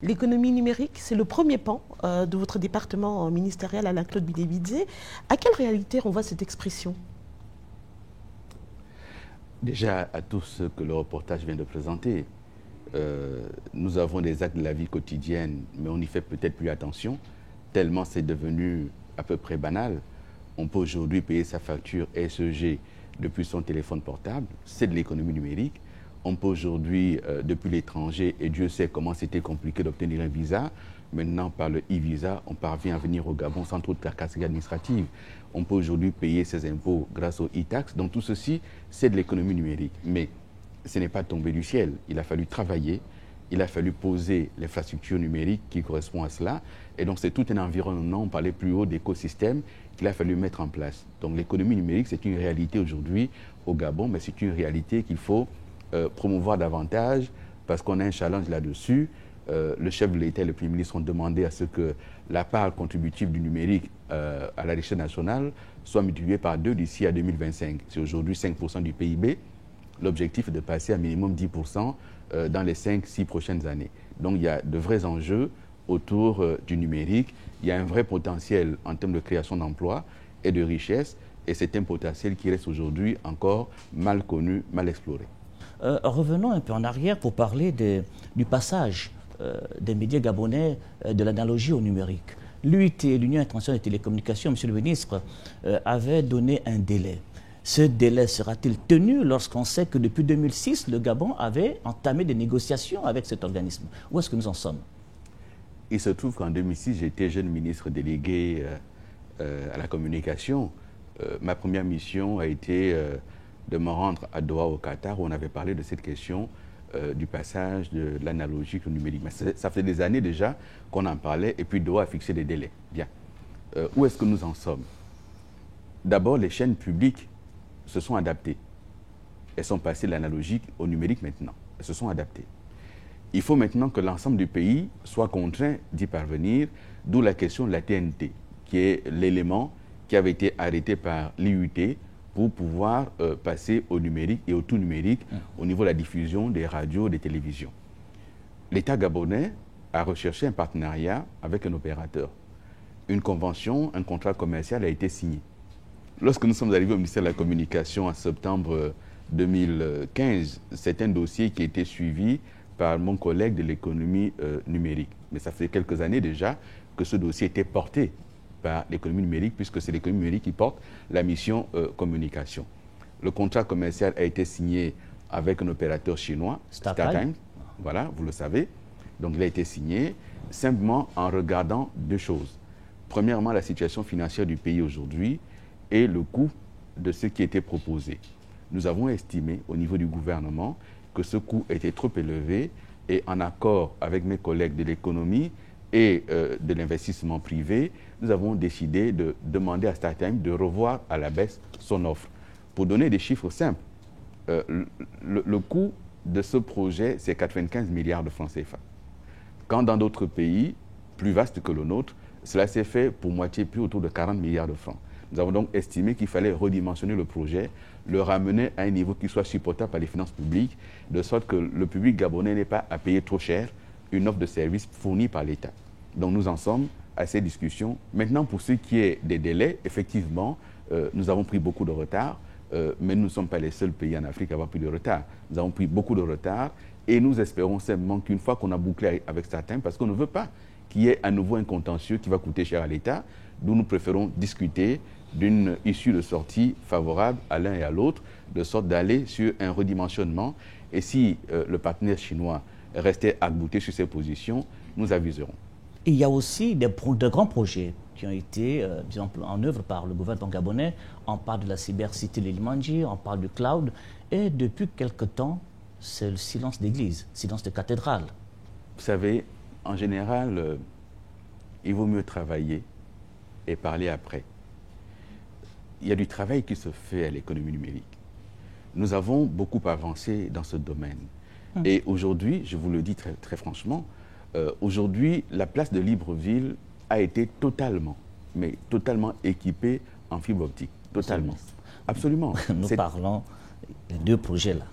L'économie numérique, c'est le premier pan de votre département ministériel Alain-Claude Bilébizé. À quelle réalité renvoie cette expression? Déjà, à tout ce que le reportage vient de présenter, nous avons des actes de la vie quotidienne, mais on y fait peut-être plus attention, tellement c'est devenu à peu près banal. On peut aujourd'hui payer sa facture SEG depuis son téléphone portable, c'est de l'économie numérique. On peut aujourd'hui, depuis l'étranger, et Dieu sait comment c'était compliqué d'obtenir un visa, maintenant par le e-visa, on parvient à venir au Gabon sans trop de tracasseries administratives. On peut aujourd'hui payer ses impôts grâce au e-tax. Donc tout ceci, c'est de l'économie numérique. Mais ce n'est pas tombé du ciel. Il a fallu travailler, il a fallu poser l'infrastructure numérique qui correspond à cela. Et donc c'est tout un environnement, on parlait plus haut d'écosystème, qu'il a fallu mettre en place. Donc l'économie numérique, c'est une réalité aujourd'hui au Gabon, mais c'est une réalité qu'il faut promouvoir davantage parce qu'on a un challenge là-dessus. Le chef de l'État et le Premier ministre ont demandé à ce que la part contributive du numérique à la richesse nationale soit multipliée par 2 d'ici à 2025. C'est aujourd'hui 5% du PIB. L'objectif est de passer à minimum 10% dans les 5-6 prochaines années. Donc il y a de vrais enjeux autour du numérique. Il y a un vrai potentiel en termes de création d'emplois et de richesse. Et c'est un potentiel qui reste aujourd'hui encore mal connu, mal exploré. Revenons un peu en arrière pour parler du passage des médias gabonais de l'analogie au numérique. L'UIT, l'Union internationale des télécommunications, Monsieur le ministre, avait donné un délai. Ce délai sera-t-il tenu lorsqu'on sait que depuis 2006, le Gabon avait entamé des négociations avec cet organisme? Où est-ce que nous en sommes? Il se trouve qu'en 2006, j'étais jeune ministre délégué à la communication. Ma première mission a été de me rendre à Doha au Qatar où on avait parlé de cette question du passage de l'analogique au numérique. Mais ça fait des années déjà qu'on en parlait et puis Doha a fixé des délais. Bien. Où est-ce que nous en sommes? D'abord, les chaînes publiques se sont adaptées. Elles sont passées de l'analogique au numérique maintenant. Elles se sont adaptées. Il faut maintenant que l'ensemble du pays soit contraint d'y parvenir, d'où la question de la TNT, qui est l'élément qui avait été arrêté par l'IUT pour pouvoir passer au numérique et au tout numérique au niveau de la diffusion des radios, des télévisions. L'État gabonais a recherché un partenariat avec un opérateur. Une convention, un contrat commercial a été signé. Lorsque nous sommes arrivés au ministère de la Communication en septembre 2015, c'est un dossier qui a été suivi par mon collègue de l'économie numérique. Mais ça fait quelques années déjà que ce dossier était porté par l'économie numérique, puisque c'est l'économie numérique qui porte la mission communication. Le contrat commercial a été signé avec un opérateur chinois, StarTimes, voilà, vous le savez. Donc il a été signé simplement en regardant 2 choses. Premièrement, la situation financière du pays aujourd'hui et le coût de ce qui était proposé. Nous avons estimé au niveau du gouvernement que ce coût était trop élevé et en accord avec mes collègues de l'économie, et de l'investissement privé, nous avons décidé de demander à StarTimes de revoir à la baisse son offre. Pour donner des chiffres simples, le coût de ce projet, c'est 95 milliards de francs CFA. Quand dans d'autres pays plus vastes que le nôtre, cela s'est fait pour moitié plus, autour de 40 milliards de francs. Nous avons donc estimé qu'il fallait redimensionner le projet, le ramener à un niveau qui soit supportable par les finances publiques, de sorte que le public gabonais n'ait pas à payer trop cher une offre de service fournie par l'État. Donc nous en sommes à ces discussions. Maintenant, pour ce qui est des délais, effectivement, nous avons pris beaucoup de retard, mais nous ne sommes pas les seuls pays en Afrique à avoir pris de retard. Nous avons pris beaucoup de retard et nous espérons simplement qu'une fois qu'on a bouclé avec StarTimes, parce qu'on ne veut pas qu'il y ait à nouveau un contentieux qui va coûter cher à l'État, d'où nous préférons discuter d'une issue de sortie favorable à l'un et à l'autre, de sorte d'aller sur un redimensionnement. Et si le partenaire chinois restait arc-bouté sur ses positions, nous aviserons. Il y a aussi de grands projets qui ont été en œuvre par le gouvernement gabonais. On parle de la cybercité Lilimanji, on parle du cloud. Et depuis quelque temps, c'est le silence d'église, silence de cathédrale. Vous savez, en général, il vaut mieux travailler et parler après. Il y a du travail qui se fait à l'économie numérique. Nous avons beaucoup avancé dans ce domaine. Et aujourd'hui, je vous le dis très, très franchement, aujourd'hui, la place de Libreville a été totalement équipée en fibre optique. Totalement. Absolument. Nous parlons des deux projets-là.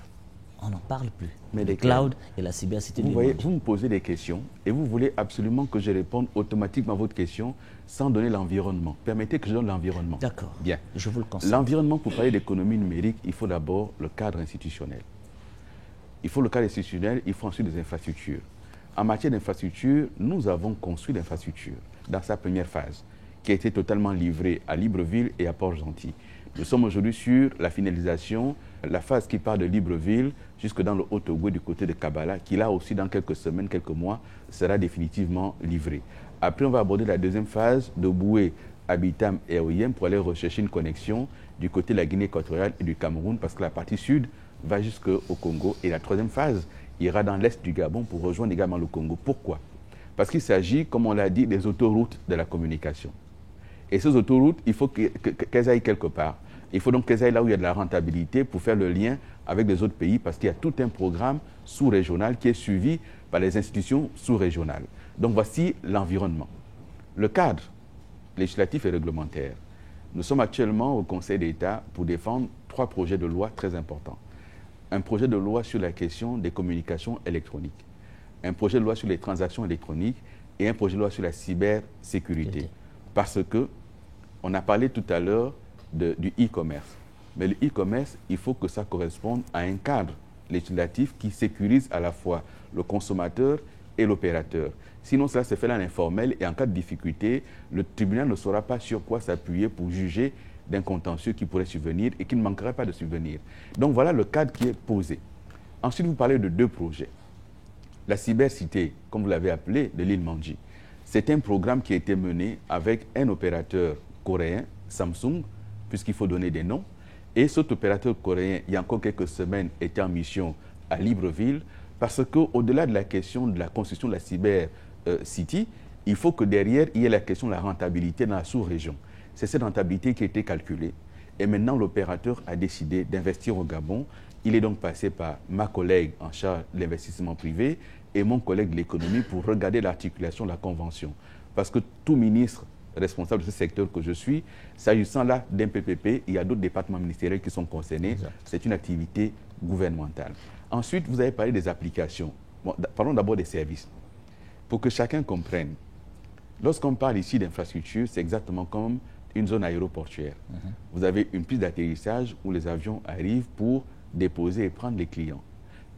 On n'en parle plus. Mais le cloud et la cybercité. Vous voyez, vous me posez des questions et vous voulez absolument que je réponde automatiquement à votre question sans donner l'environnement. Permettez que je donne l'environnement. D'accord. Bien. Je vous le conseille. L'environnement, pour parler d'économie numérique, il faut d'abord le cadre institutionnel. Il faut le cadre institutionnel, il faut ensuite des infrastructures. En matière d'infrastructure, nous avons construit l'infrastructure dans sa première phase, qui a été totalement livrée à Libreville et à Port-Gentil. Nous sommes aujourd'hui sur la finalisation, la phase qui part de Libreville jusque dans le Haut-Ogooué du côté de Kabbalah, qui là aussi dans quelques semaines, quelques mois, sera définitivement livrée. Après, on va aborder la deuxième phase de Boué, Abitam et Oyem pour aller rechercher une connexion du côté de la Guinée équatoriale et du Cameroun, parce que la partie sud va jusqu'au Congo. Et la troisième phase ira dans l'est du Gabon pour rejoindre également le Congo. Pourquoi? Parce qu'il s'agit, comme on l'a dit, des autoroutes de la communication. Et ces autoroutes, il faut qu'elles aillent quelque part. Il faut donc qu'elles aillent là où il y a de la rentabilité pour faire le lien avec les autres pays, parce qu'il y a tout un programme sous-régional qui est suivi par les institutions sous-régionales. Donc voici l'environnement. Le cadre législatif et réglementaire. Nous sommes actuellement au Conseil d'État pour défendre 3 projets de loi très importants. Un projet de loi sur la question des communications électroniques, un projet de loi sur les transactions électroniques et un projet de loi sur la cybersécurité. Parce que on a parlé tout à l'heure du e-commerce. Mais le e-commerce, il faut que ça corresponde à un cadre législatif qui sécurise à la fois le consommateur et l'opérateur. Sinon, cela se fait à l'informel et en cas de difficulté, le tribunal ne saura pas sur quoi s'appuyer pour juger d'un contentieux qui pourrait survenir et qui ne manquerait pas de survenir. Donc voilà le cadre qui est posé. Ensuite, vous parlez de 2 projets. La cybercité, comme vous l'avez appelé, de Lilimanji. C'est un programme qui a été mené avec un opérateur coréen, Samsung, puisqu'il faut donner des noms. Et cet opérateur coréen, il y a encore quelques semaines, était en mission à Libreville, parce qu'au-delà de la question de la construction de la cybercity, il faut que derrière, il y ait la question de la rentabilité dans la sous-région. C'est cette rentabilité qui a été calculée. Et maintenant, l'opérateur a décidé d'investir au Gabon. Il est donc passé par ma collègue en charge de l'investissement privé et mon collègue de l'économie pour regarder l'articulation de la convention. Parce que tout ministre responsable de ce secteur que je suis, s'agissant là d'un PPP, il y a d'autres départements ministériels qui sont concernés. C'est une activité gouvernementale. Ensuite, vous avez parlé des applications. Bon, parlons d'abord des services. Pour que chacun comprenne, lorsqu'on parle ici d'infrastructure, c'est exactement comme une zone aéroportuaire. Vous avez une piste d'atterrissage où les avions arrivent pour déposer et prendre les clients.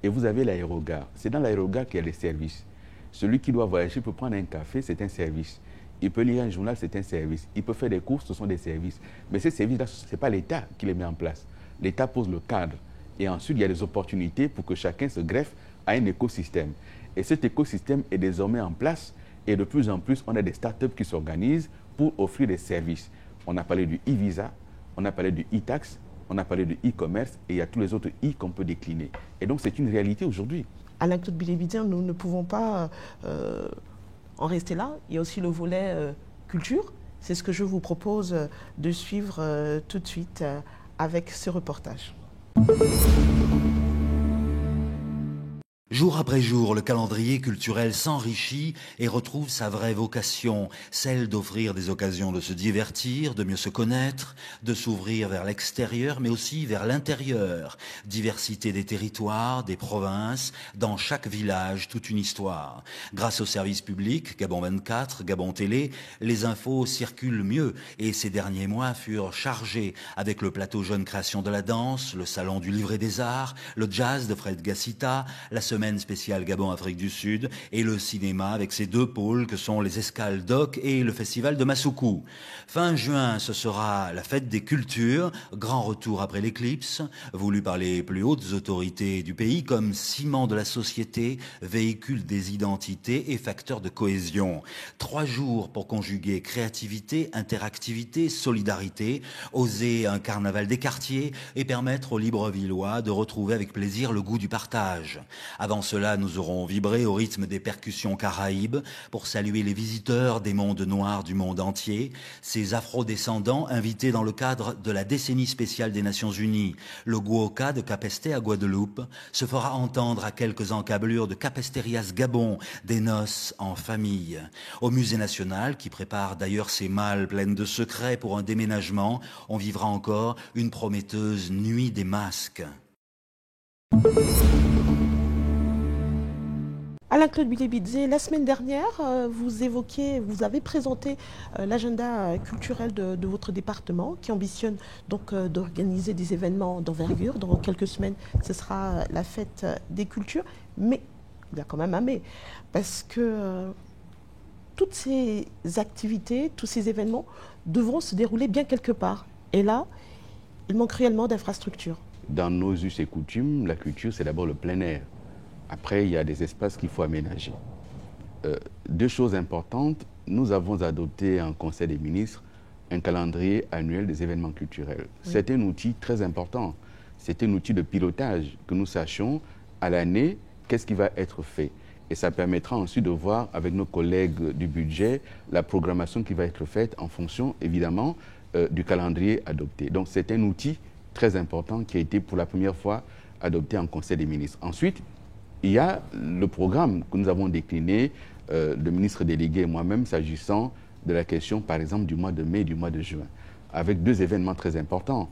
Et vous avez l'aérogare. C'est dans l'aérogare qu'il y a les services. Celui qui doit voyager peut prendre un café, c'est un service. Il peut lire un journal, c'est un service. Il peut faire des courses, ce sont des services. Mais ces services-là, ce n'est pas l'État qui les met en place. L'État pose le cadre. Et ensuite, il y a des opportunités pour que chacun se greffe à un écosystème. Et cet écosystème est désormais en place. Et de plus en plus, on a des startups qui s'organisent pour offrir des services. On a parlé du e-visa, on a parlé du e-tax, on a parlé du e-commerce et il y a tous les autres e qu'on peut décliner. Et donc, c'est une réalité aujourd'hui. Anecdote Bilébidien, nous ne pouvons pas en rester là. Il y a aussi le volet culture. C'est ce que je vous propose de suivre tout de suite avec ce reportage. Jour après jour, le calendrier culturel s'enrichit et retrouve sa vraie vocation, celle d'offrir des occasions de se divertir, de mieux se connaître, de s'ouvrir vers l'extérieur, mais aussi vers l'intérieur. Diversité des territoires, des provinces, dans chaque village, toute une histoire. Grâce au service public, Gabon 24, Gabon Télé, les infos circulent mieux et ces derniers mois furent chargés avec le plateau Jeune Création de la Danse, le salon du Livret des Arts, le jazz de Fred Gassita, la semaine spéciale Gabon-Afrique du Sud et le cinéma avec ses deux pôles que sont les escales d'Oc et le festival de Massoukou. Fin juin, ce sera la fête des cultures, grand retour après l'éclipse, voulu par les plus hautes autorités du pays comme ciment de la société, véhicule des identités et facteur de cohésion. 3 jours pour conjuguer créativité, interactivité, solidarité, oser un carnaval des quartiers et permettre aux Librevillois de retrouver avec plaisir le goût du partage. Avant cela, nous aurons vibré au rythme des percussions caraïbes pour saluer les visiteurs des mondes noirs du monde entier, ces afro-descendants invités dans le cadre de la décennie spéciale des Nations Unies. Le Guoka de Capesté à Guadeloupe se fera entendre à quelques encablures de Capesterias Gabon, des noces en famille. Au Musée national, qui prépare d'ailleurs ses malles pleines de secrets pour un déménagement, on vivra encore une prometteuse nuit des masques. Alain-Claude Bilébidze, la semaine dernière, vous avez présenté l'agenda culturel de votre département qui ambitionne donc d'organiser des événements d'envergure. Dans quelques semaines, ce sera la fête des cultures. Mais il y a quand même un mais, parce que toutes ces activités, tous ces événements devront se dérouler bien quelque part. Et là, il manque réellement d'infrastructures. Dans nos us et coutumes, la culture, c'est d'abord le plein air. Après, il y a des espaces qu'il faut aménager. 2 choses importantes. Nous avons adopté en Conseil des ministres un calendrier annuel des événements culturels. Oui. C'est un outil très important. C'est un outil de pilotage que nous sachions à l'année qu'est-ce qui va être fait. Et ça permettra ensuite de voir avec nos collègues du budget la programmation qui va être faite en fonction, évidemment, du calendrier adopté. Donc, c'est un outil très important qui a été pour la première fois adopté en Conseil des ministres. Ensuite, il y a le programme que nous avons décliné, le ministre délégué et moi-même, s'agissant de la question, par exemple, du mois de mai et du mois de juin, avec 2 événements très importants.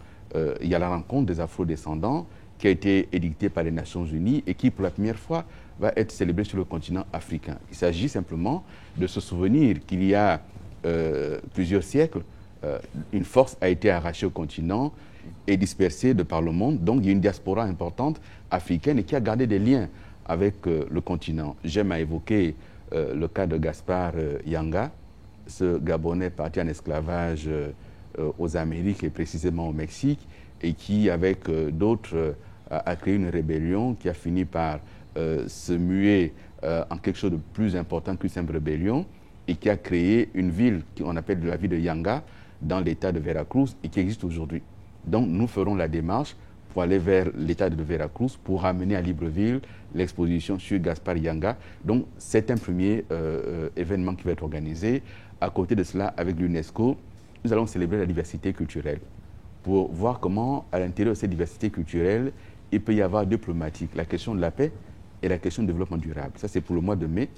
Il y a la rencontre des Afro-descendants qui a été édictée par les Nations Unies et qui, pour la première fois, va être célébrée sur le continent africain. Il s'agit simplement de se souvenir qu'il y a plusieurs siècles, une force a été arrachée au continent et dispersée de par le monde. Donc, il y a une diaspora importante africaine et qui a gardé des liens avec le continent. J'aime à évoquer le cas de Gaspard Yanga, ce Gabonais parti en esclavage aux Amériques et précisément au Mexique, et qui, avec d'autres, a créé une rébellion qui a fini par se muer en quelque chose de plus important qu'une simple rébellion, et qui a créé une ville qu'on appelle la ville de Yanga, dans l'état de Veracruz, et qui existe aujourd'hui. Donc nous ferons la démarche pour aller vers l'état de Veracruz, pour ramener à Libreville l'exposition sur Gaspard Yanga. Donc c'est un premier événement qui va être organisé. À côté de cela, avec l'UNESCO, nous allons célébrer la diversité culturelle pour voir comment, à l'intérieur de cette diversité culturelle, il peut y avoir 2 problématiques, la question de la paix et la question du développement durable. Ça, c'est pour le mois de mai.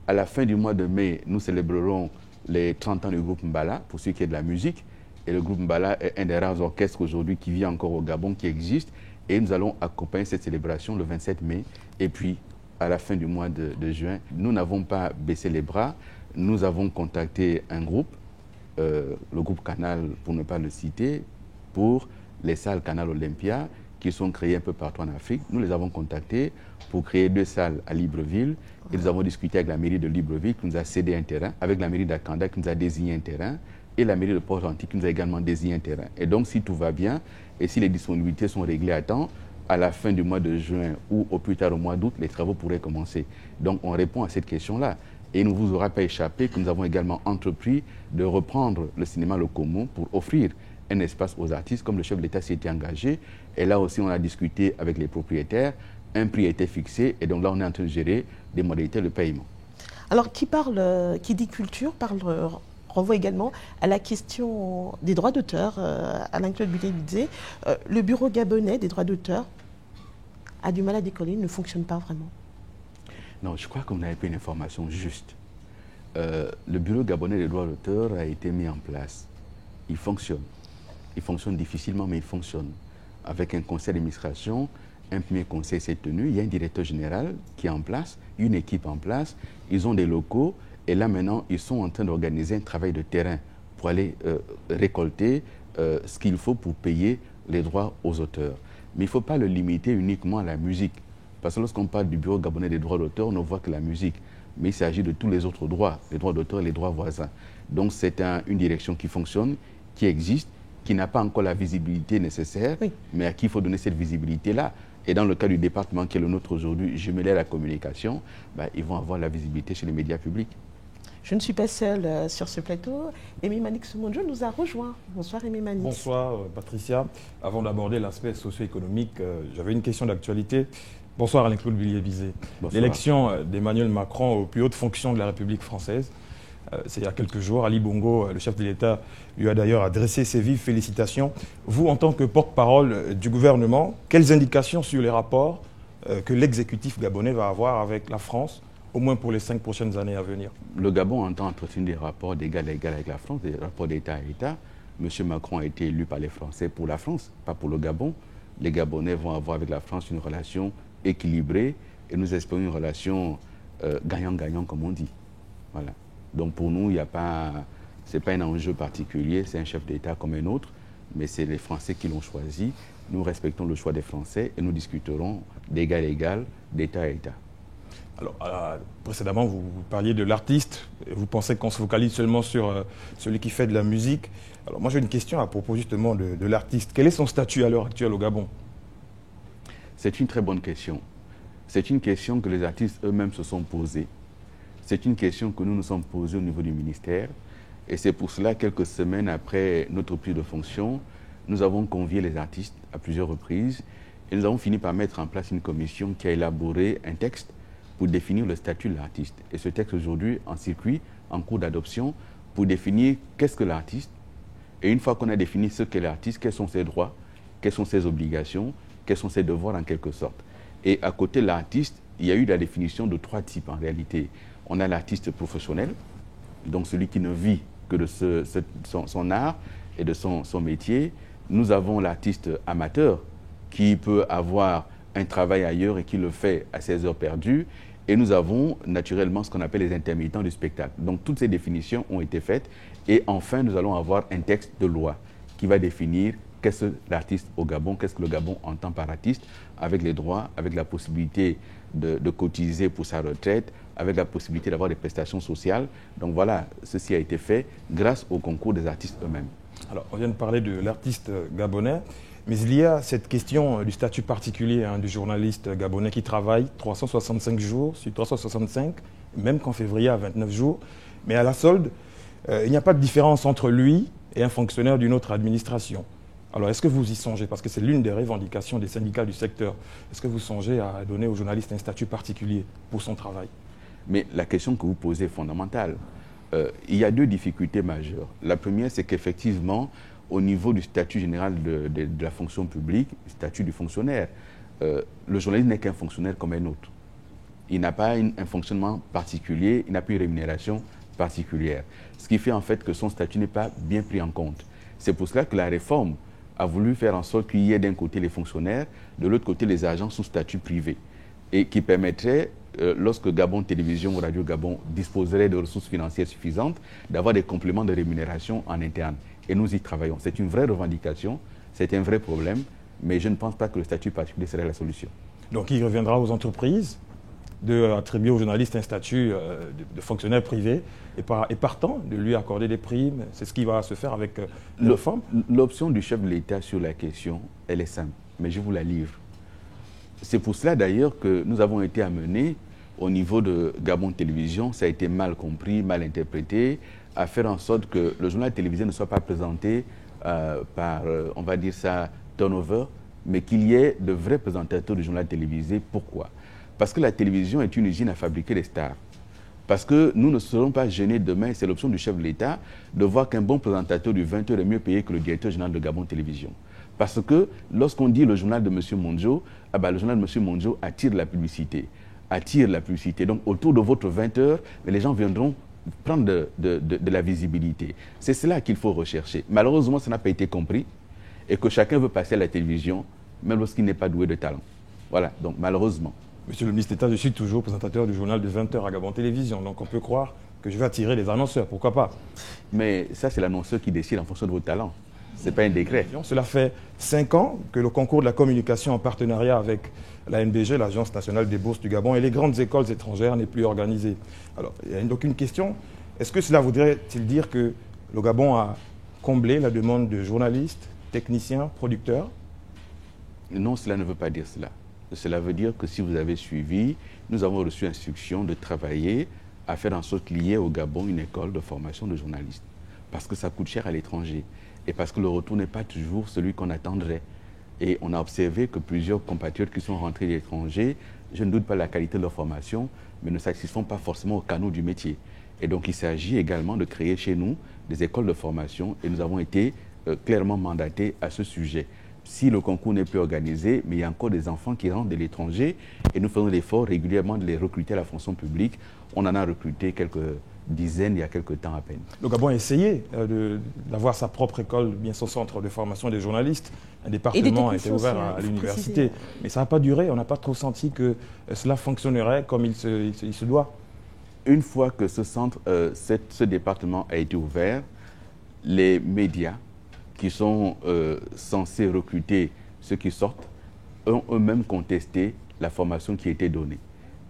À la fin du mois de mai, nous célébrerons les 30 ans du groupe Mbala, pour ce qui est de la musique. Et le groupe Mbala est un des rares orchestres aujourd'hui qui vit encore au Gabon, qui existe. Et nous allons accompagner cette célébration le 27 mai. Et puis, à la fin du mois de juin, nous n'avons pas baissé les bras. Nous avons contacté un groupe, le groupe Canal, pour ne pas le citer, pour les salles Canal Olympia, qui sont créées un peu partout en Afrique. Nous les avons contactés pour créer 2 salles à Libreville. Et nous avons discuté avec la mairie de Libreville, qui nous a cédé un terrain, avec la mairie d'Akanda, qui nous a désigné un terrain, et la mairie de Port-Gentil, qui nous a également désigné un terrain. Et donc, si tout va bien, et si les disponibilités sont réglées à temps, à la fin du mois de juin ou au plus tard au mois d'août, les travaux pourraient commencer. Donc, on répond à cette question-là. Et il ne vous aura pas échappé que nous avons également entrepris de reprendre le cinéma Le Commun pour offrir un espace aux artistes, comme le chef de l'État s'y était engagé. Et là aussi, on a discuté avec les propriétaires. Un prix a été fixé et donc là, on est en train de gérer des modalités de paiement. Alors, qui dit culture, renvoie également à la question des droits d'auteur. Alain-Claude Billet-Bizet, le bureau gabonais des droits d'auteur a du mal à décoller, ne fonctionne pas vraiment. Non, je crois qu'on n'avait pas une information juste. Le bureau gabonais des droits d'auteur a été mis en place. Il fonctionne. Il fonctionne difficilement, mais il fonctionne. Avec un conseil d'administration, un premier conseil s'est tenu, il y a un directeur général qui est en place, une équipe en place, ils ont des locaux, et là maintenant, ils sont en train d'organiser un travail de terrain pour aller récolter ce qu'il faut pour payer les droits aux auteurs. Mais il ne faut pas le limiter uniquement à la musique. Parce que lorsqu'on parle du bureau gabonais des droits d'auteur, on ne voit que la musique. Mais il s'agit de tous les autres droits, les droits d'auteur et les droits voisins. Donc c'est une direction qui fonctionne, qui existe, qui n'a pas encore la visibilité nécessaire, oui, mais à qui il faut donner cette visibilité-là. Et dans le cas du département qui est le nôtre aujourd'hui, jumelé à la communication, ils vont avoir la visibilité chez les médias publics. Je ne suis pas seule sur ce plateau. Aimé Manick Soumonjo nous a rejoint. Bonsoir Aimé Manick. Bonsoir Patricia. Avant d'aborder l'aspect socio-économique, j'avais une question d'actualité. Bonsoir Alain-Claude Billet-Bizet. L'élection d'Emmanuel Macron aux plus hautes fonctions de la République française, c'est il y a quelques jours. Ali Bongo, le chef de l'État, lui a d'ailleurs adressé ses vives félicitations. Vous, en tant que porte-parole du gouvernement, quelles indications sur les rapports que l'exécutif gabonais va avoir avec la France, au moins pour les 5 prochaines années à venir? Le Gabon entend entretenir des rapports d'égal à égal avec la France, des rapports d'État à État. M. Macron a été élu par les Français pour la France, pas pour le Gabon. Les Gabonais vont avoir avec la France une relation équilibrée et nous espérons une relation gagnant-gagnant, comme on dit. Voilà. Donc pour nous, ce n'est pas un enjeu particulier, c'est un chef d'État comme un autre, mais c'est les Français qui l'ont choisi. Nous respectons le choix des Français et nous discuterons d'égal à égal, d'État à État. Alors, précédemment, vous parliez de l'artiste. Vous pensez qu'on se focalise seulement sur celui qui fait de la musique. Alors, moi, j'ai une question à propos justement de l'artiste. Quel est son statut à l'heure actuelle au Gabon? C'est une très bonne question. C'est une question que les artistes eux-mêmes se sont posées. C'est une question que nous nous sommes posées au niveau du ministère. Et c'est pour cela, quelques semaines après notre prise de fonction, nous avons convié les artistes à plusieurs reprises. Et nous avons fini par mettre en place une commission qui a élaboré un texte pour définir le statut de l'artiste. Et ce texte aujourd'hui en circuit, en cours d'adoption, pour définir qu'est-ce que l'artiste. Et une fois qu'on a défini ce qu'est l'artiste, quels sont ses droits, quelles sont ses obligations, quels sont ses devoirs en quelque sorte. Et à côté de l'artiste, il y a eu la définition de 3 types en réalité. On a l'artiste professionnel, donc celui qui ne vit que de son art et de son métier. Nous avons l'artiste amateur qui peut avoir un travail ailleurs et qui le fait à ses heures perdues. Et nous avons naturellement ce qu'on appelle les intermittents du spectacle. Donc toutes ces définitions ont été faites. Et enfin, nous allons avoir un texte de loi qui va définir qu'est-ce que l'artiste au Gabon, qu'est-ce que le Gabon entend par artiste, avec les droits, avec la possibilité de cotiser pour sa retraite, avec la possibilité d'avoir des prestations sociales. Donc voilà, ceci a été fait grâce au concours des artistes eux-mêmes. Alors, on vient de parler de l'artiste gabonais. Mais il y a cette question du statut particulier du journaliste gabonais qui travaille 365 jours sur 365, même qu'en février à 29 jours. Mais à la solde, il n'y a pas de différence entre lui et un fonctionnaire d'une autre administration. Alors est-ce que vous y songez? Parce que c'est l'une des revendications des syndicats du secteur. Est-ce que vous songez à donner au journaliste un statut particulier pour son travail? Mais la question que vous posez est fondamentale. Il y a 2 difficultés majeures. La première, c'est qu'effectivement, au niveau du statut général de la fonction publique, le statut du fonctionnaire, le journaliste n'est qu'un fonctionnaire comme un autre. Il n'a pas un fonctionnement particulier, il n'a pas une rémunération particulière. Ce qui fait en fait que son statut n'est pas bien pris en compte. C'est pour cela que la réforme a voulu faire en sorte qu'il y ait d'un côté les fonctionnaires, de l'autre côté les agents sous statut privé. Et qui permettrait, lorsque Gabon Télévision ou Radio Gabon disposerait de ressources financières suffisantes, d'avoir des compléments de rémunération en interne. Et nous y travaillons. C'est une vraie revendication, c'est un vrai problème, mais je ne pense pas que le statut particulier serait la solution. Donc il reviendra aux entreprises d'attribuer aux journalistes un statut de fonctionnaire privé et partant de lui accorder des primes. C'est ce qui va se faire avec le FAM. L'option du chef de l'État sur la question, elle est simple, mais je vous la livre. C'est pour cela d'ailleurs que nous avons été amenés au niveau de Gabon Télévision, ça a été mal compris, mal interprété, à faire en sorte que le journal télévisé ne soit pas présenté par, on va dire ça, turnover, mais qu'il y ait de vrais présentateurs du journal télévisé. Pourquoi? Parce que la télévision est une usine à fabriquer des stars. Parce que nous ne serons pas gênés demain, c'est l'option du chef de l'État, de voir qu'un bon présentateur du 20h est mieux payé que le directeur général de Gabon Télévision. Parce que lorsqu'on dit le journal de M. Mondjo, le journal de M. Mondjo attire la publicité. Donc autour de votre 20h, les gens viendront prendre de la visibilité. C'est cela qu'il faut rechercher. Malheureusement, ça n'a pas été compris et que chacun veut passer à la télévision, même lorsqu'il n'est pas doué de talent. Voilà, donc malheureusement. Monsieur le ministre d'État, je suis toujours présentateur du journal de 20h à Gabon Télévision, donc on peut croire que je vais attirer les annonceurs, pourquoi pas? Mais ça, c'est l'annonceur qui décide en fonction de vos talents. Ce n'est pas un décret. Cela fait 5 ans que le concours de la communication en partenariat avec la NBG, l'Agence nationale des bourses du Gabon, et les grandes écoles étrangères n'est plus organisé. Alors, il y a donc une question. Est-ce que cela voudrait-il dire que le Gabon a comblé la demande de journalistes, techniciens, producteurs? Non, cela ne veut pas dire cela. Cela veut dire que si vous avez suivi, nous avons reçu instruction de travailler à faire en sorte qu'il y ait au Gabon une école de formation de journalistes. Parce que ça coûte cher à l'étranger. Et parce que le retour n'est pas toujours celui qu'on attendrait. Et on a observé que plusieurs compatriotes qui sont rentrés de l'étranger, je ne doute pas de la qualité de leur formation, mais ne satisfont pas forcément au canot du métier. Et donc il s'agit également de créer chez nous des écoles de formation et nous avons été clairement mandatés à ce sujet. Si le concours n'est plus organisé, mais il y a encore des enfants qui rentrent de l'étranger et nous faisons l'effort régulièrement de les recruter à la fonction publique. On en a recruté quelques dizaines il y a quelques temps à peine. Le Gabon a essayé d'avoir sa propre école, bien son centre de formation des journalistes. Un département a été ouvert à l'université, mais ça n'a pas duré. On n'a pas trop senti que cela fonctionnerait comme il se doit. Une fois que ce département a été ouvert, les médias qui sont censés recruter ceux qui sortent ont eux-mêmes contesté la formation qui a été donnée.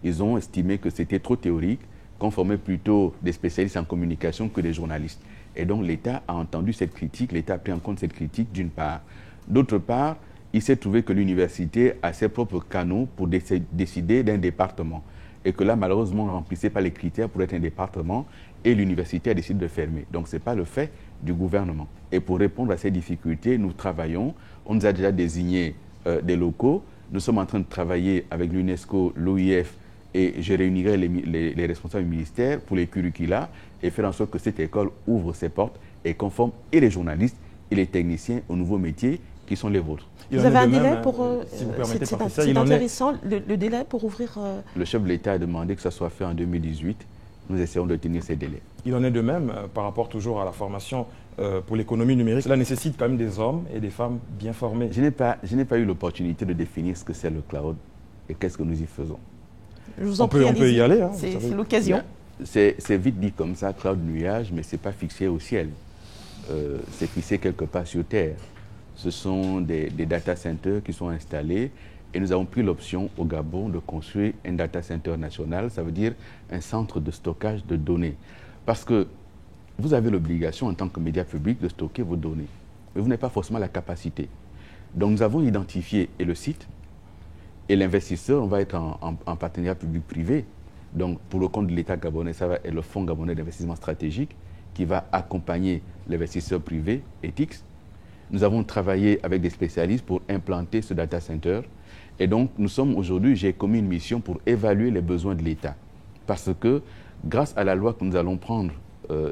Ils ont estimé que c'était trop théorique, qu'on formait plutôt des spécialistes en communication que des journalistes. Et donc l'État a entendu cette critique, l'État a pris en compte cette critique d'une part. D'autre part, il s'est trouvé que l'université a ses propres canaux pour décider d'un département. Et que là, malheureusement, on ne remplissait pas les critères pour être un département et l'université a décidé de fermer. Donc ce n'est pas le fait du gouvernement. Et pour répondre à ces difficultés, nous travaillons. On nous a déjà désigné des locaux. Nous sommes en train de travailler avec l'UNESCO, l'OIF, et je réunirai les responsables du ministère pour les curricula et faire en sorte que cette école ouvre ses portes et conforme et les journalistes et les techniciens aux nouveaux métiers qui sont les vôtres. Vous avez un délai pour... c'est intéressant, le délai pour ouvrir... Le chef de l'État a demandé que ça soit fait en 2018. Nous essayons de tenir ces délais. Il en est de même par rapport toujours à la formation pour l'économie numérique. Cela nécessite quand même des hommes et des femmes bien formés. Je n'ai pas eu l'opportunité de définir ce que c'est le cloud et qu'est-ce que nous y faisons. Je vous en prie, on peut y aller. Hein, c'est l'occasion. C'est vite dit comme ça, cloud nuage, mais ce n'est pas fixé au ciel. C'est fixé quelque part sur Terre. Ce sont des data centers qui sont installés et nous avons pris l'option au Gabon de construire un data center national, ça veut dire un centre de stockage de données. Parce que vous avez l'obligation en tant que média public de stocker vos données, mais vous n'avez pas forcément la capacité. Donc nous avons identifié et le site et l'investisseur, on va être en partenariat public-privé. Donc pour le compte de l'État gabonais, ça va être le Fonds gabonais d'investissement stratégique qui va accompagner l'investisseur privé, ETIX. Nous avons travaillé avec des spécialistes pour implanter ce data center. Et donc, nous sommes aujourd'hui, j'ai commis une mission pour évaluer les besoins de l'État. Parce que, grâce à la loi que nous allons prendre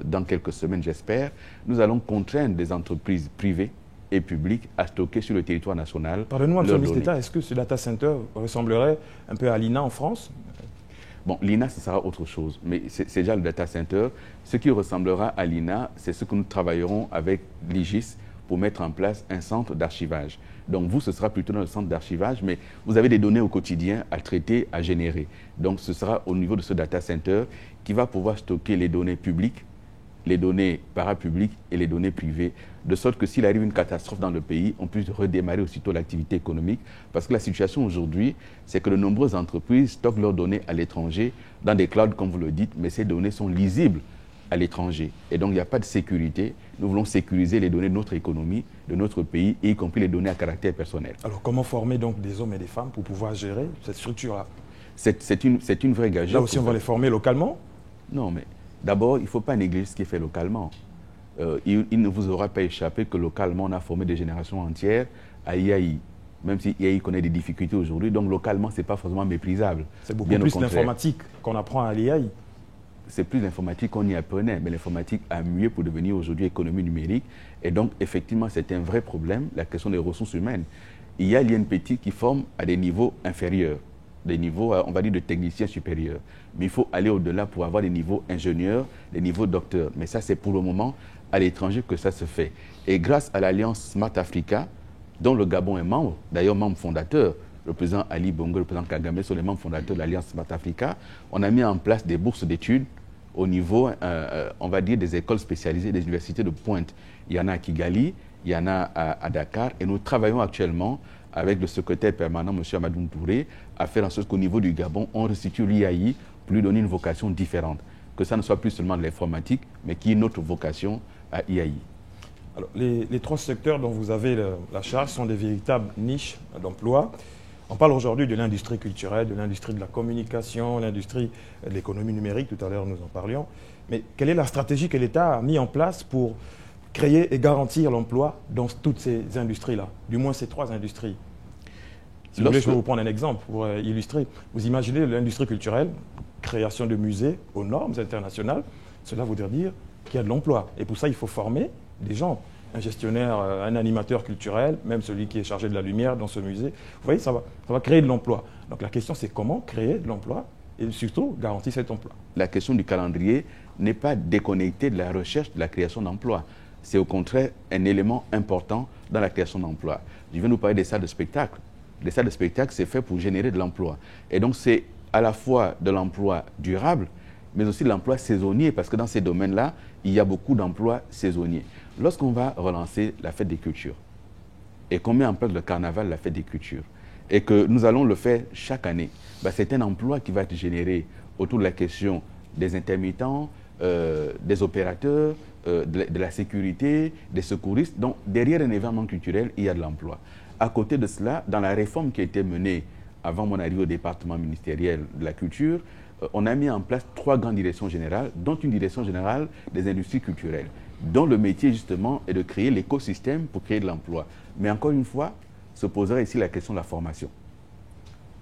dans quelques semaines, j'espère, nous allons contraindre des entreprises privées et publiques à stocker sur le territoire national. Pardonnez-moi, monsieur le ministre d'État, est-ce que ce data center ressemblerait un peu à l'INA en France? Bon, l'INA, ce sera autre chose, mais c'est déjà le data center. Ce qui ressemblera à l'INA, c'est ce que nous travaillerons avec l'IGIS pour mettre en place un centre d'archivage. Donc vous, ce sera plutôt dans le centre d'archivage, mais vous avez des données au quotidien à traiter, à générer. Donc ce sera au niveau de ce data center qui va pouvoir stocker les données publiques, les données parapubliques et les données privées, de sorte que s'il arrive une catastrophe dans le pays, on puisse redémarrer aussitôt l'activité économique. Parce que la situation aujourd'hui, c'est que de nombreuses entreprises stockent leurs données à l'étranger, dans des clouds, comme vous le dites, mais ces données sont lisibles à l'étranger. Et donc, il n'y a pas de sécurité. Nous voulons sécuriser les données de notre économie, de notre pays, y compris les données à caractère personnel. Alors, comment former donc des hommes et des femmes pour pouvoir gérer cette structure-là? C'est une vraie gageure. Là aussi, on va les former localement? Non, mais d'abord, il ne faut pas négliger ce qui est fait localement. Il ne vous aura pas échappé que localement, on a formé des générations entières à IAI. Même si IAI connaît des difficultés aujourd'hui, donc localement, ce n'est pas forcément méprisable. C'est beaucoup plus l'informatique qu'on apprend à l'IAI. c'est plus l'informatique qu'on y apprenait, mais l'informatique a mué pour devenir aujourd'hui économie numérique. Et donc, effectivement, c'est un vrai problème, la question des ressources humaines. Il y a l'INPT qui forme à des niveaux inférieurs, des niveaux, on va dire, de techniciens supérieurs. Mais il faut aller au-delà pour avoir des niveaux ingénieurs, des niveaux docteurs. Mais ça, c'est pour le moment à l'étranger que ça se fait. Et grâce à l'Alliance Smart Africa, dont le Gabon est membre, d'ailleurs membre fondateur, le président Ali Bongo, le président Kagame sont les membres fondateurs de l'Alliance Smart Africa, on a mis en place des bourses d'études au niveau, on va dire, des écoles spécialisées, des universités de pointe. Il y en a à Kigali, il y en a à Dakar, et nous travaillons actuellement avec le secrétaire permanent, M. Amadou Touré, à faire en sorte qu'au niveau du Gabon, on restitue l'IAI pour lui donner une vocation différente. Que ça ne soit plus seulement de l'informatique, mais qu'il y ait une autre vocation à IAI. Alors, les 3 secteurs dont vous avez la charge sont des véritables niches d'emploi. On parle aujourd'hui de l'industrie culturelle, de l'industrie de la communication, l'industrie de l'économie numérique, tout à l'heure nous en parlions. Mais quelle est la stratégie que l'État a mis en place pour créer et garantir l'emploi dans toutes ces industries-là, du moins ces 3 industries? Si vous voulez, je peux vous prendre un exemple pour illustrer. Vous imaginez l'industrie culturelle, création de musées aux normes internationales, cela voudrait dire qu'il y a de l'emploi. Et pour ça, il faut former des gens. Un gestionnaire, un animateur culturel, même celui qui est chargé de la lumière dans ce musée. Vous voyez, ça va créer de l'emploi. Donc la question, c'est comment créer de l'emploi et surtout garantir cet emploi. La question du calendrier n'est pas déconnectée de la recherche de la création d'emplois. C'est au contraire un élément important dans la création d'emplois. Je viens nous parler des salles de spectacle. Les salles de spectacle, c'est fait pour générer de l'emploi. Et donc, c'est à la fois de l'emploi durable, mais aussi de l'emploi saisonnier, parce que dans ces domaines-là, il y a beaucoup d'emplois saisonniers. Lorsqu'on va relancer la fête des cultures, et qu'on met en place le carnaval, la fête des cultures, et que nous allons le faire chaque année, c'est un emploi qui va être généré autour de la question des intermittents, des opérateurs, de la sécurité, des secouristes. Donc, derrière un événement culturel, il y a de l'emploi. À côté de cela, dans la réforme qui a été menée avant mon arrivée au département ministériel de la culture, on a mis en place 3 grandes directions générales, dont une direction générale des industries culturelles, dont le métier justement est de créer l'écosystème pour créer de l'emploi. Mais encore une fois, se posera ici la question de la formation.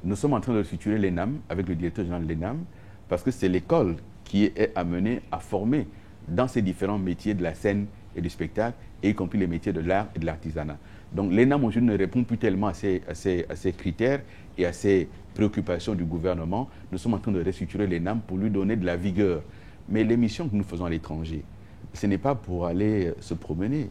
Nous sommes en train de structurer l'ENAM avec le directeur général de l'ENAM, parce que c'est l'école qui est amenée à former dans ces différents métiers de la scène et du spectacle, y compris les métiers de l'art et de l'artisanat. Donc l'ENAM aujourd'hui ne répond plus tellement à ces critères et à ces préoccupations du gouvernement. Nous sommes en train de restructurer l'ENAM pour lui donner de la vigueur. Mais les missions que nous faisons à l'étranger, ce n'est pas pour aller se promener,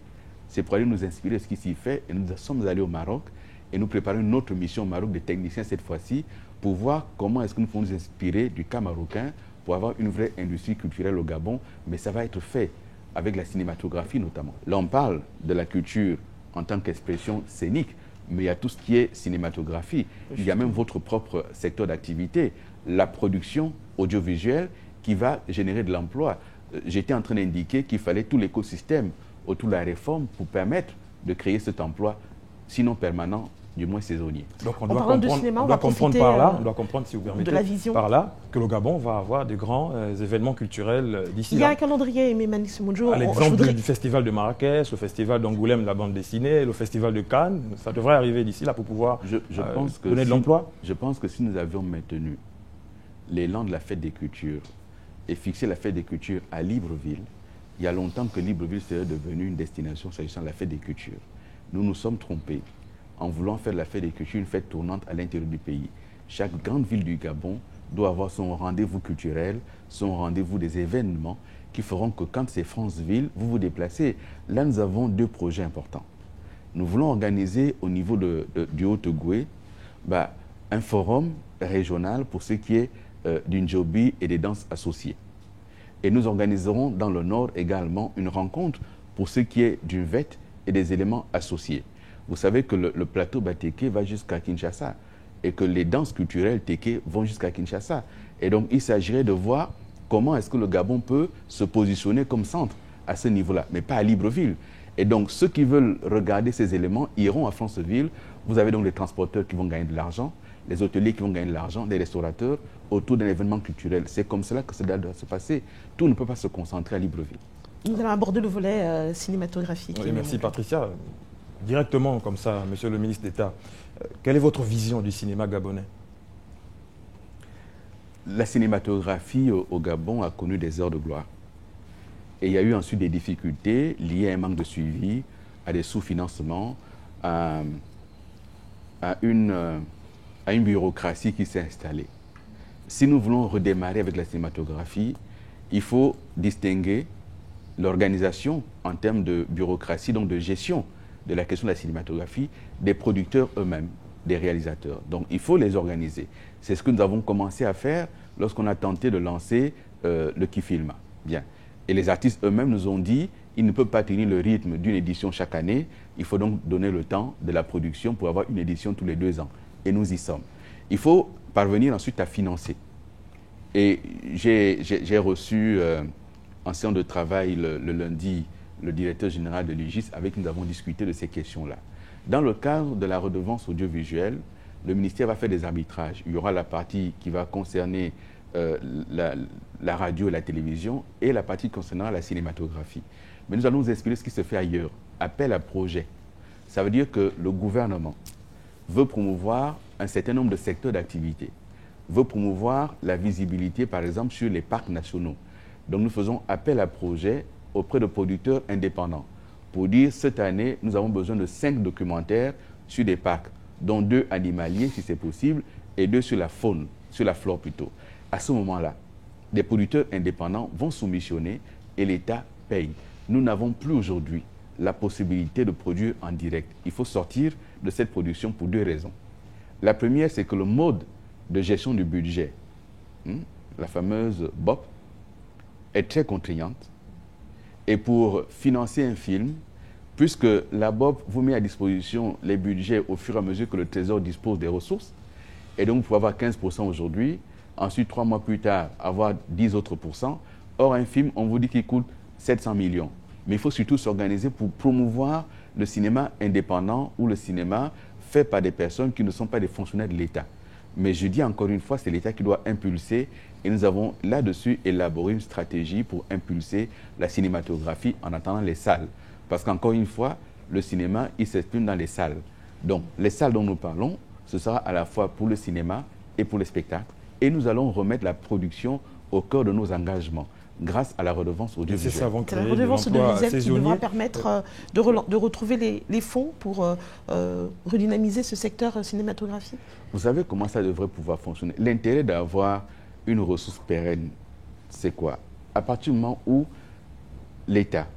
c'est pour aller nous inspirer de ce qui s'y fait. Et nous sommes allés au Maroc et nous préparons une autre mission au Maroc des techniciens cette fois-ci pour voir comment est-ce que nous pouvons nous inspirer du cas marocain pour avoir une vraie industrie culturelle au Gabon. Mais ça va être fait avec la cinématographie notamment. Là, on parle de la culture en tant qu'expression scénique, mais il y a tout ce qui est cinématographie. Il y a même votre propre secteur d'activité, la production audiovisuelle qui va générer de l'emploi. J'étais en train d'indiquer qu'il fallait tout l'écosystème autour de la réforme pour permettre de créer cet emploi, sinon permanent, du moins saisonnier. Donc on doit comprendre par là, on doit comprendre, si vous permettez, par là, que le Gabon va avoir de grands événements culturels d'ici là. Il y a un calendrier, Mimani Semoudjo. À l'exemple du festival de Marrakech, le festival d'Angoulême de la bande dessinée, le festival de Cannes, ça devrait arriver d'ici là pour pouvoir donner de l'emploi. Je pense que si nous avions maintenu l'élan de la fête des cultures et fixé la fête des cultures à Libreville, il y a longtemps que Libreville serait devenue une destination s'agissant de la fête des cultures. Nous nous sommes trompés en voulant faire de la fête des cultures une fête tournante à l'intérieur du pays. Chaque grande ville du Gabon doit avoir son rendez-vous culturel, son rendez-vous des événements qui feront que quand c'est France-Ville, vous vous déplacez. Là, nous avons 2 projets importants. Nous voulons organiser au niveau du Haut-Ogoué un forum régional pour ce qui est du Ndjobi et des danses associées. Et nous organiserons dans le Nord également une rencontre pour ce qui est du VET et des éléments associés. Vous savez que le plateau Batéké va jusqu'à Kinshasa et que les danses culturelles Téké vont jusqu'à Kinshasa. Et donc, il s'agirait de voir comment est-ce que le Gabon peut se positionner comme centre à ce niveau-là, mais pas à Libreville. Et donc, ceux qui veulent regarder ces éléments iront à Franceville. Vous avez donc les transporteurs qui vont gagner de l'argent, les hôteliers qui vont gagner de l'argent, les restaurateurs autour d'un événement culturel. C'est comme cela que cela doit se passer. Tout ne peut pas se concentrer à Libreville. Nous allons aborder le volet cinématographique. Oui, merci Patricia. Directement comme ça, Monsieur le ministre d'État, quelle est votre vision du cinéma gabonais? la cinématographie au Gabon a connu des heures de gloire. Et il y a eu ensuite des difficultés liées à un manque de suivi, à des sous-financements, à une bureaucratie qui s'est installée. Si nous voulons redémarrer avec la cinématographie, il faut distinguer l'organisation en termes de bureaucratie, donc de gestion de la question de la cinématographie, des producteurs eux-mêmes, des réalisateurs. Donc il faut les organiser. C'est ce que nous avons commencé à faire lorsqu'on a tenté de lancer le Kifilma. Bien. Et les artistes eux-mêmes nous ont dit qu'ils ne peuvent pas tenir le rythme d'une édition chaque année. Il faut donc donner le temps de la production pour avoir une édition tous les 2 ans. Et nous y sommes. Il faut parvenir ensuite à financer. Et j'ai reçu en séance de travail le lundi le directeur général de l'IGIS avec qui nous avons discuté de ces questions-là. Dans le cadre de la redevance audiovisuelle, le ministère va faire des arbitrages. Il y aura la partie qui va concerner la radio et la télévision et la partie concernant la cinématographie. Mais nous allons vous expliquer ce qui se fait ailleurs. Appel à projet. Ça veut dire que le gouvernement veut promouvoir un certain nombre de secteurs d'activité, veut promouvoir la visibilité, par exemple, sur les parcs nationaux. Donc nous faisons appel à projet auprès de producteurs indépendants pour dire, cette année, nous avons besoin de 5 documentaires sur des parcs, dont 2 animaliers, si c'est possible, et 2 sur la faune, sur la flore plutôt. À ce moment-là, des producteurs indépendants vont soumissionner et l'État paye. Nous n'avons plus aujourd'hui la possibilité de produire en direct. Il faut sortir de cette production pour 2 raisons. La première, c'est que le mode de gestion du budget, la fameuse BOP, est très contraignante. Et pour financer un film, puisque la BOP vous met à disposition les budgets au fur et à mesure que le Trésor dispose des ressources, et donc vous pouvez avoir 15% aujourd'hui, ensuite 3 mois plus tard, avoir 10 autres %. Or, un film, on vous dit qu'il coûte 700 millions. Mais il faut surtout s'organiser pour promouvoir le cinéma indépendant ou le cinéma fait par des personnes qui ne sont pas des fonctionnaires de l'État. Mais je dis encore une fois, c'est l'État qui doit impulser et nous avons là-dessus élaboré une stratégie pour impulser la cinématographie en attendant les salles. Parce qu'encore une fois, le cinéma, il s'exprime dans les salles. Donc, les salles dont nous parlons, ce sera à la fois pour le cinéma et pour le spectacle. Et nous allons remettre la production au cœur de nos engagements grâce à la redevance audiovisuelle. C'est la redevance audiovisuelle qui devra permettre de retrouver les fonds pour redynamiser ce secteur cinématographique. Vous savez comment ça devrait pouvoir fonctionner? L'intérêt d'avoir une ressource pérenne, c'est quoi? À partir du moment où l'État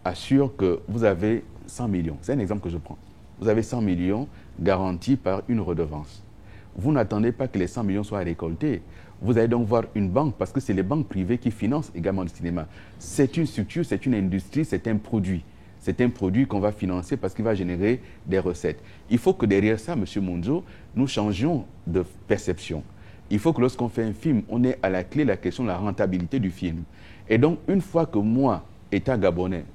assure que vous avez 100 millions, c'est un exemple que je prends, vous avez 100 millions garantis par une redevance. Vous n'attendez pas que les 100 millions soient récoltés. Vous allez donc voir une banque, parce que c'est les banques privées qui financent également le cinéma. C'est une structure, c'est une industrie, c'est un produit. C'est un produit qu'on va financer parce qu'il va générer des recettes. Il faut que derrière ça, M. Monzo, nous changions de perception. Il faut que lorsqu'on fait un film, on ait à la clé la question de la rentabilité du film. Et donc, une fois que moi, État gabonais,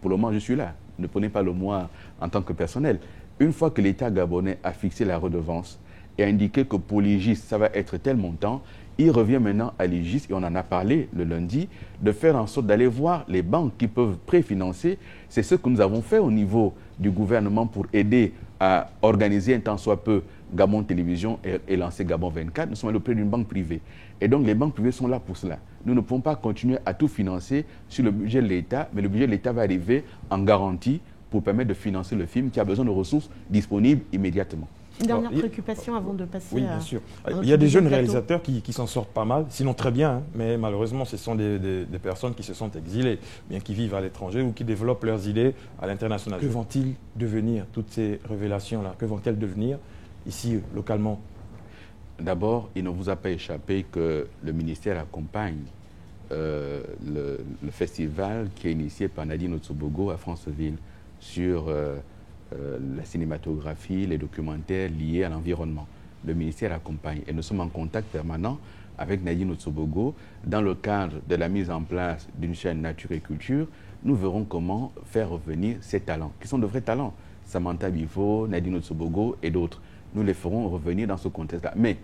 pour le moment je suis là, ne prenez pas le moi en tant que personnel, une fois que l'État gabonais a fixé la redevance et a indiqué que pour l'IGIS, ça va être tel montant, il revient maintenant à l'IGIS, et on en a parlé le lundi, de faire en sorte d'aller voir les banques qui peuvent préfinancer. C'est ce que nous avons fait au niveau du gouvernement pour aider à organiser un tant soit peu Gabon Télévision et lancer Gabon 24. Nous sommes allés auprès d'une banque privée. Et donc les banques privées sont là pour cela. Nous ne pouvons pas continuer à tout financer sur le budget de l'État, mais le budget de l'État va arriver en garantie pour permettre de financer le film qui a besoin de ressources disponibles immédiatement. Une dernière préoccupation avant de passer à... Oui, bien sûr. Il y a des jeunes réalisateurs qui s'en sortent pas mal, sinon très bien, hein, mais malheureusement, ce sont des personnes qui se sont exilées, bien qui vivent à l'étranger ou qui développent leurs idées à l'international. Que vont-ils devenir, toutes ces révélations-là? Que vont-elles devenir ici, localement? D'abord, il ne vous a pas échappé que le ministère accompagne le festival qui est initié par Nadine Otsobogo à Franceville sur... la cinématographie, les documentaires liés à l'environnement. Le ministère accompagne et nous sommes en contact permanent avec Nadine Otsobogo. Dans le cadre de la mise en place d'une chaîne Nature et Culture, nous verrons comment faire revenir ces talents, qui sont de vrais talents. Samantha Bifo, Nadine Otsobogo et d'autres. Nous les ferons revenir dans ce contexte-là. Mais,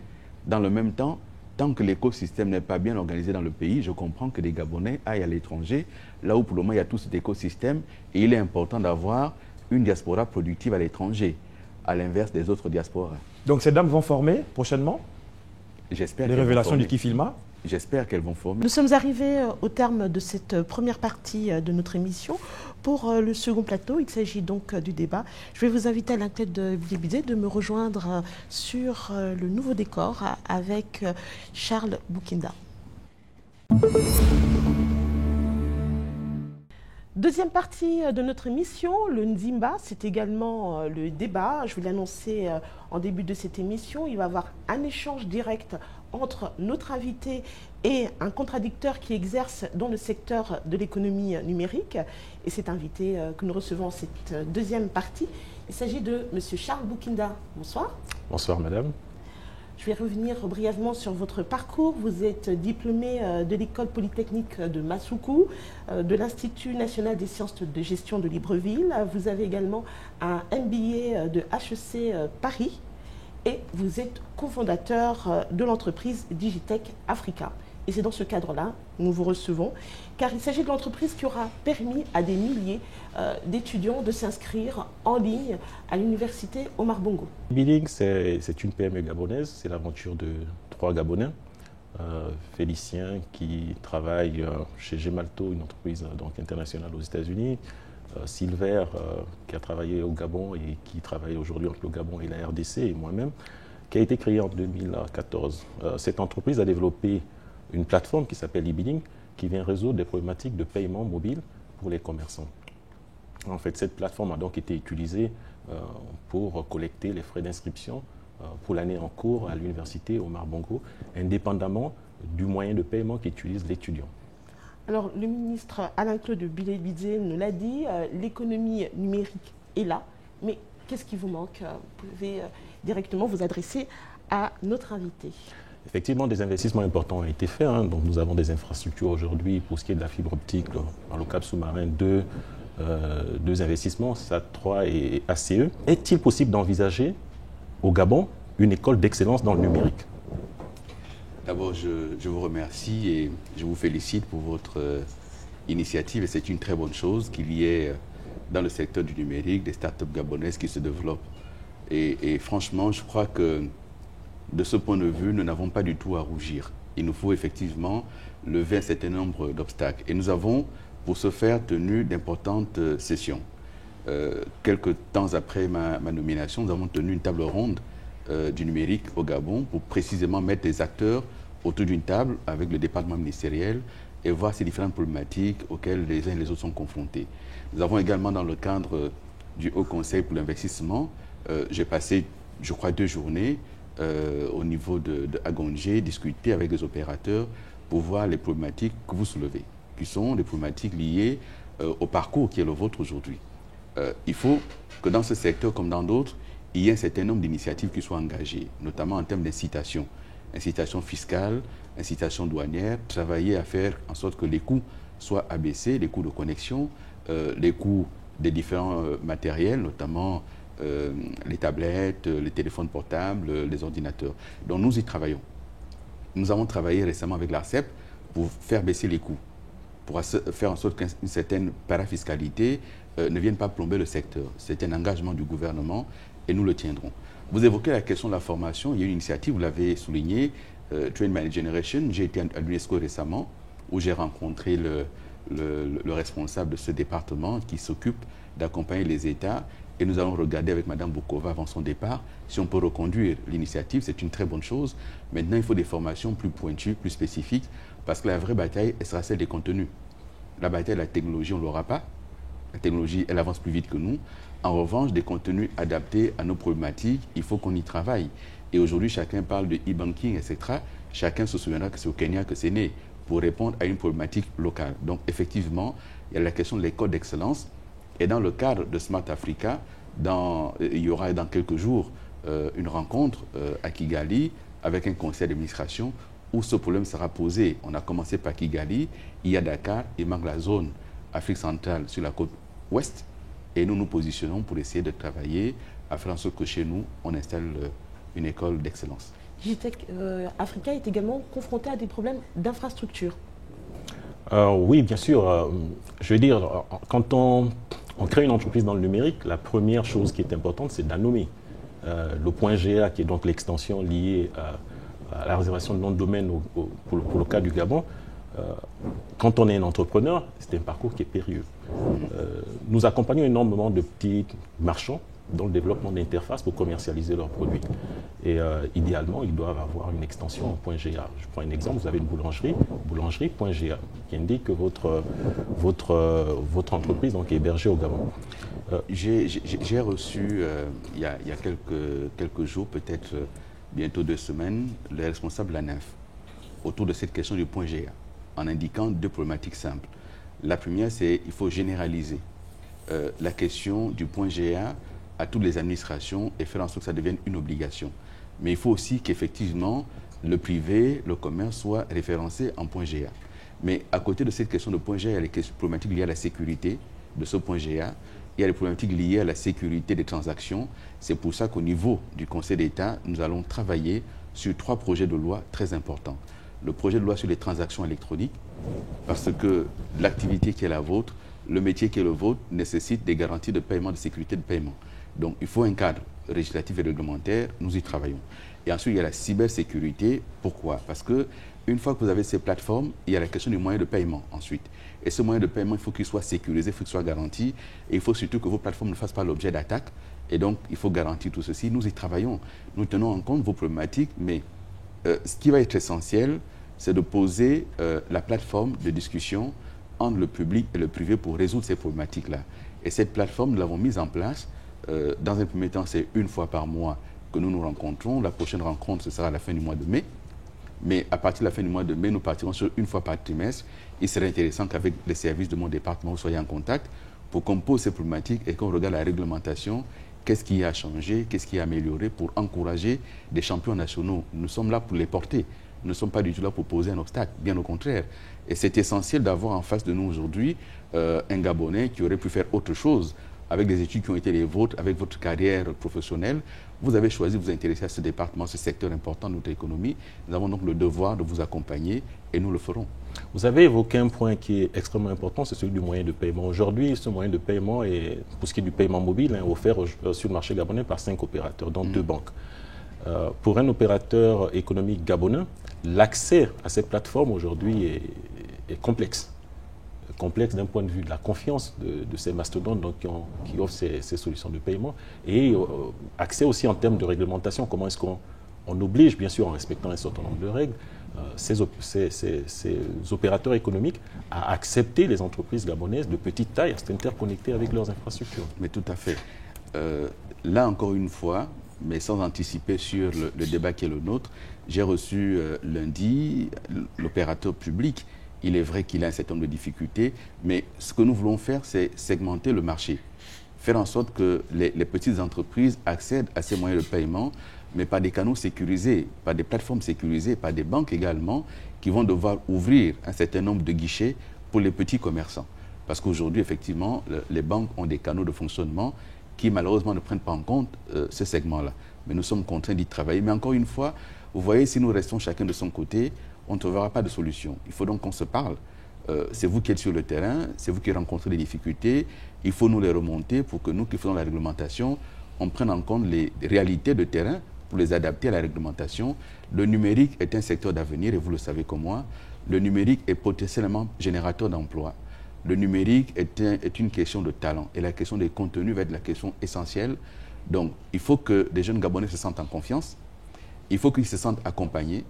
dans le même temps, tant que l'écosystème n'est pas bien organisé dans le pays, je comprends que les Gabonais aillent à l'étranger, là où pour le moment il y a tout cet écosystème, et il est important d'avoir une diaspora productive à l'étranger, à l'inverse des autres diasporas. Donc ces dames vont former prochainement? J'espère les révélations du Kifilma. J'espère qu'elles vont former. Nous sommes arrivés au terme de cette première partie de notre émission. Pour le second plateau, il s'agit donc du débat. Je vais vous inviter à l'inclète de Billy Bizet de me rejoindre sur le nouveau décor avec Charles Boukinda. Deuxième partie de notre émission, le Nzimba, c'est également le débat. Je vais l'annoncer en début de cette émission. Il va y avoir un échange direct entre notre invité et un contradicteur qui exerce dans le secteur de l'économie numérique. Et cet invité que nous recevons en cette deuxième partie, il s'agit de M. Charles Boukinda. Bonsoir. Bonsoir, madame. Je vais revenir brièvement sur votre parcours. Vous êtes diplômé de l'école polytechnique de Massoukou, de l'Institut national des sciences de gestion de Libreville. Vous avez également un MBA de HEC Paris et vous êtes cofondateur de l'entreprise Digitech Africa. Et c'est dans ce cadre-là que nous vous recevons, car il s'agit de l'entreprise qui aura permis à des milliers d'étudiants de s'inscrire en ligne à l'université Omar Bongo. Billing, c'est une PME gabonaise, c'est l'aventure de 3 Gabonais. Félicien qui travaille chez Gemalto, une entreprise donc, internationale aux États-Unis. Silver qui a travaillé au Gabon et qui travaille aujourd'hui entre le Gabon et la RDC, et moi-même, qui a été créée en 2014. Cette entreprise a développé une plateforme qui s'appelle e-billing, qui vient résoudre des problématiques de paiement mobile pour les commerçants. En fait, cette plateforme a donc été utilisée pour collecter les frais d'inscription pour l'année en cours à l'université Omar Bongo, indépendamment du moyen de paiement qu'utilise l'étudiant. Alors, le ministre Alain-Claude Billy-Bizet nous l'a dit, l'économie numérique est là, mais qu'est-ce qui vous manque? Vous pouvez directement vous adresser à notre invité. Effectivement, des investissements importants ont été faits. Donc, nous avons des infrastructures aujourd'hui pour ce qui est de la fibre optique, dans le câble sous-marin, deux investissements, SAT3 et ACE. Est-il possible d'envisager au Gabon une école d'excellence dans le numérique? D'abord, je vous remercie et je vous félicite pour votre initiative. Et c'est une très bonne chose qu'il y ait dans le secteur du numérique des startups gabonaises qui se développent. Et franchement, je crois que de ce point de vue, nous n'avons pas du tout à rougir. Il nous faut effectivement lever un certain nombre d'obstacles. Et nous avons, pour ce faire, tenu d'importantes sessions. Quelques temps après ma nomination, nous avons tenu une table ronde du numérique au Gabon pour précisément mettre les acteurs autour d'une table avec le département ministériel et voir ces différentes problématiques auxquelles les uns et les autres sont confrontés. Nous avons également, dans le cadre du Haut Conseil pour l'investissement, j'ai passé, je crois, 2 journées au niveau de Agongé, discuter avec les opérateurs pour voir les problématiques que vous soulevez, qui sont des problématiques liées au parcours qui est le vôtre aujourd'hui. Il faut que dans ce secteur, comme dans d'autres, il y ait un certain nombre d'initiatives qui soient engagées, notamment en termes d'incitation. Incitation fiscale, incitation douanière, travailler à faire en sorte que les coûts soient abaissés, les coûts de connexion, les coûts des différents matériels, notamment les tablettes, les téléphones portables, les ordinateurs. Donc nous y travaillons. Nous avons travaillé récemment avec l'ARCEP pour faire baisser les coûts, pour faire en sorte qu'une certaine parafiscalité ne vienne pas plomber le secteur. C'est un engagement du gouvernement et nous le tiendrons. Vous évoquez la question de la formation. Il y a une initiative, vous l'avez souligné, Train My Generation. J'ai été à l'UNESCO récemment où j'ai rencontré le responsable de ce département qui s'occupe d'accompagner les États. Et nous allons regarder avec Mme Boukova avant son départ si on peut reconduire l'initiative. C'est une très bonne chose. Maintenant, il faut des formations plus pointues, plus spécifiques, parce que la vraie bataille, elle sera celle des contenus. La bataille de la technologie, on ne l'aura pas. La technologie, elle avance plus vite que nous. En revanche, des contenus adaptés à nos problématiques, il faut qu'on y travaille. Et aujourd'hui, chacun parle de e-banking, etc. Chacun se souviendra que c'est au Kenya que c'est né pour répondre à une problématique locale. Donc, effectivement, il y a la question de l'école d'excellence. Et dans le cadre de Smart Africa, il y aura dans quelques jours une rencontre à Kigali avec un conseil d'administration où ce problème sera posé. On a commencé par Kigali, il y a Dakar, il manque la zone Afrique centrale sur la côte ouest. Et nous nous positionnons pour essayer de travailler à faire en sorte que chez nous, on installe une école d'excellence. Digitech Africa est également confronté à des problèmes d'infrastructure. Oui, bien sûr. Je veux dire, quand on crée une entreprise dans le numérique, la première chose qui est importante, c'est de la nommer. Le point GA, qui est donc l'extension liée à la réservation de noms de domaine pour le cas du Gabon, quand on est un entrepreneur, c'est un parcours qui est périlleux. Nous accompagnons énormément de petits marchands dans le développement d'interfaces pour commercialiser leurs produits. Et idéalement, ils doivent avoir une extension en .ga. Je prends un exemple, vous avez une boulangerie, boulangerie.ga, qui indique que votre entreprise donc, est hébergée au Gabon. J'ai reçu, il y a quelques jours, peut-être bientôt 2 semaines, le responsable de la NINF autour de cette question du .ga, en indiquant 2 problématiques simples. La première, c'est qu'il faut généraliser la question du .ga à toutes les administrations et faire en sorte que ça devienne une obligation. Mais il faut aussi qu'effectivement, le privé, le commerce soit référencé en .ga. Mais à côté de cette question de .ga, il y a les problématiques liées à la sécurité de ce .ga. Il y a les problématiques liées à la sécurité des transactions. C'est pour ça qu'au niveau du Conseil d'État, nous allons travailler sur 3 projets de loi très importants. Le projet de loi sur les transactions électroniques, parce que l'activité qui est la vôtre, le métier qui est le vôtre, nécessite des garanties de paiement, de sécurité de paiement. Donc, il faut un cadre législatif et réglementaire, nous y travaillons. Et ensuite, il y a la cybersécurité. Pourquoi? Parce qu'une fois que vous avez ces plateformes, il y a la question du moyen de paiement ensuite. Et ce moyen de paiement, il faut qu'il soit sécurisé, il faut qu'il soit garanti. Et il faut surtout que vos plateformes ne fassent pas l'objet d'attaques. Et donc, il faut garantir tout ceci. Nous y travaillons. Nous tenons en compte vos problématiques, mais ce qui va être essentiel, c'est de poser la plateforme de discussion entre le public et le privé pour résoudre ces problématiques-là. Et cette plateforme, nous l'avons mise en place. Dans un premier temps, c'est 1 fois par mois que nous nous rencontrons. La prochaine rencontre, ce sera à la fin du mois de mai. Mais à partir de la fin du mois de mai, nous partirons sur 1 fois par trimestre. Il serait intéressant qu'avec les services de mon département, vous soyez en contact pour qu'on pose ces problématiques et qu'on regarde la réglementation. Qu'est-ce qui a changé, qu'est-ce qui a amélioré pour encourager des champions nationaux. Nous sommes là pour les porter. Nous ne sommes pas du tout là pour poser un obstacle, bien au contraire. Et c'est essentiel d'avoir en face de nous aujourd'hui un Gabonais qui aurait pu faire autre chose avec des études qui ont été les vôtres, avec votre carrière professionnelle. Vous avez choisi de vous intéresser à ce département, ce secteur important de notre économie. Nous avons donc le devoir de vous accompagner et nous le ferons. Vous avez évoqué un point qui est extrêmement important, c'est celui du moyen de paiement. Aujourd'hui, ce moyen de paiement est, pour ce qui est du paiement mobile, offert sur le marché gabonais par 5 opérateurs, dont 2 banques. Pour un opérateur économique gabonais, l'accès à cette plateforme aujourd'hui est complexe. Complexe d'un point de vue de la confiance de ces mastodontes donc, qui offrent ces solutions de paiement et accès aussi en termes de réglementation. Comment est-ce qu'on oblige, bien sûr en respectant un certain nombre de règles, ces opérateurs économiques à accepter les entreprises gabonaises de petite taille, à s'interconnecter avec leurs infrastructures. Mais tout à fait. Là, encore une fois, mais sans anticiper sur le débat qui est le nôtre, j'ai reçu lundi l'opérateur public. Il est vrai qu'il a un certain nombre de difficultés, mais ce que nous voulons faire, c'est segmenter le marché. Faire en sorte que les petites entreprises accèdent à ces moyens de paiement, mais par des canaux sécurisés, par des plateformes sécurisées, par des banques également, qui vont devoir ouvrir un certain nombre de guichets pour les petits commerçants. Parce qu'aujourd'hui, effectivement, les banques ont des canaux de fonctionnement qui, malheureusement, ne prennent pas en compte ce segment-là. Mais nous sommes contraints d'y travailler. Mais encore une fois, vous voyez, si nous restons chacun de son côté, on ne trouvera pas de solution. Il faut donc qu'on se parle. C'est vous qui êtes sur le terrain, c'est vous qui rencontrez des difficultés. Il faut nous les remonter pour que nous qui faisons la réglementation, on prenne en compte les réalités de terrain pour les adapter à la réglementation. Le numérique est un secteur d'avenir et vous le savez comme moi. Le numérique est potentiellement générateur d'emplois. Le numérique est une question de talent et la question des contenus va être la question essentielle. Donc, il faut que des jeunes Gabonais se sentent en confiance. Il faut qu'ils se sentent accompagnés.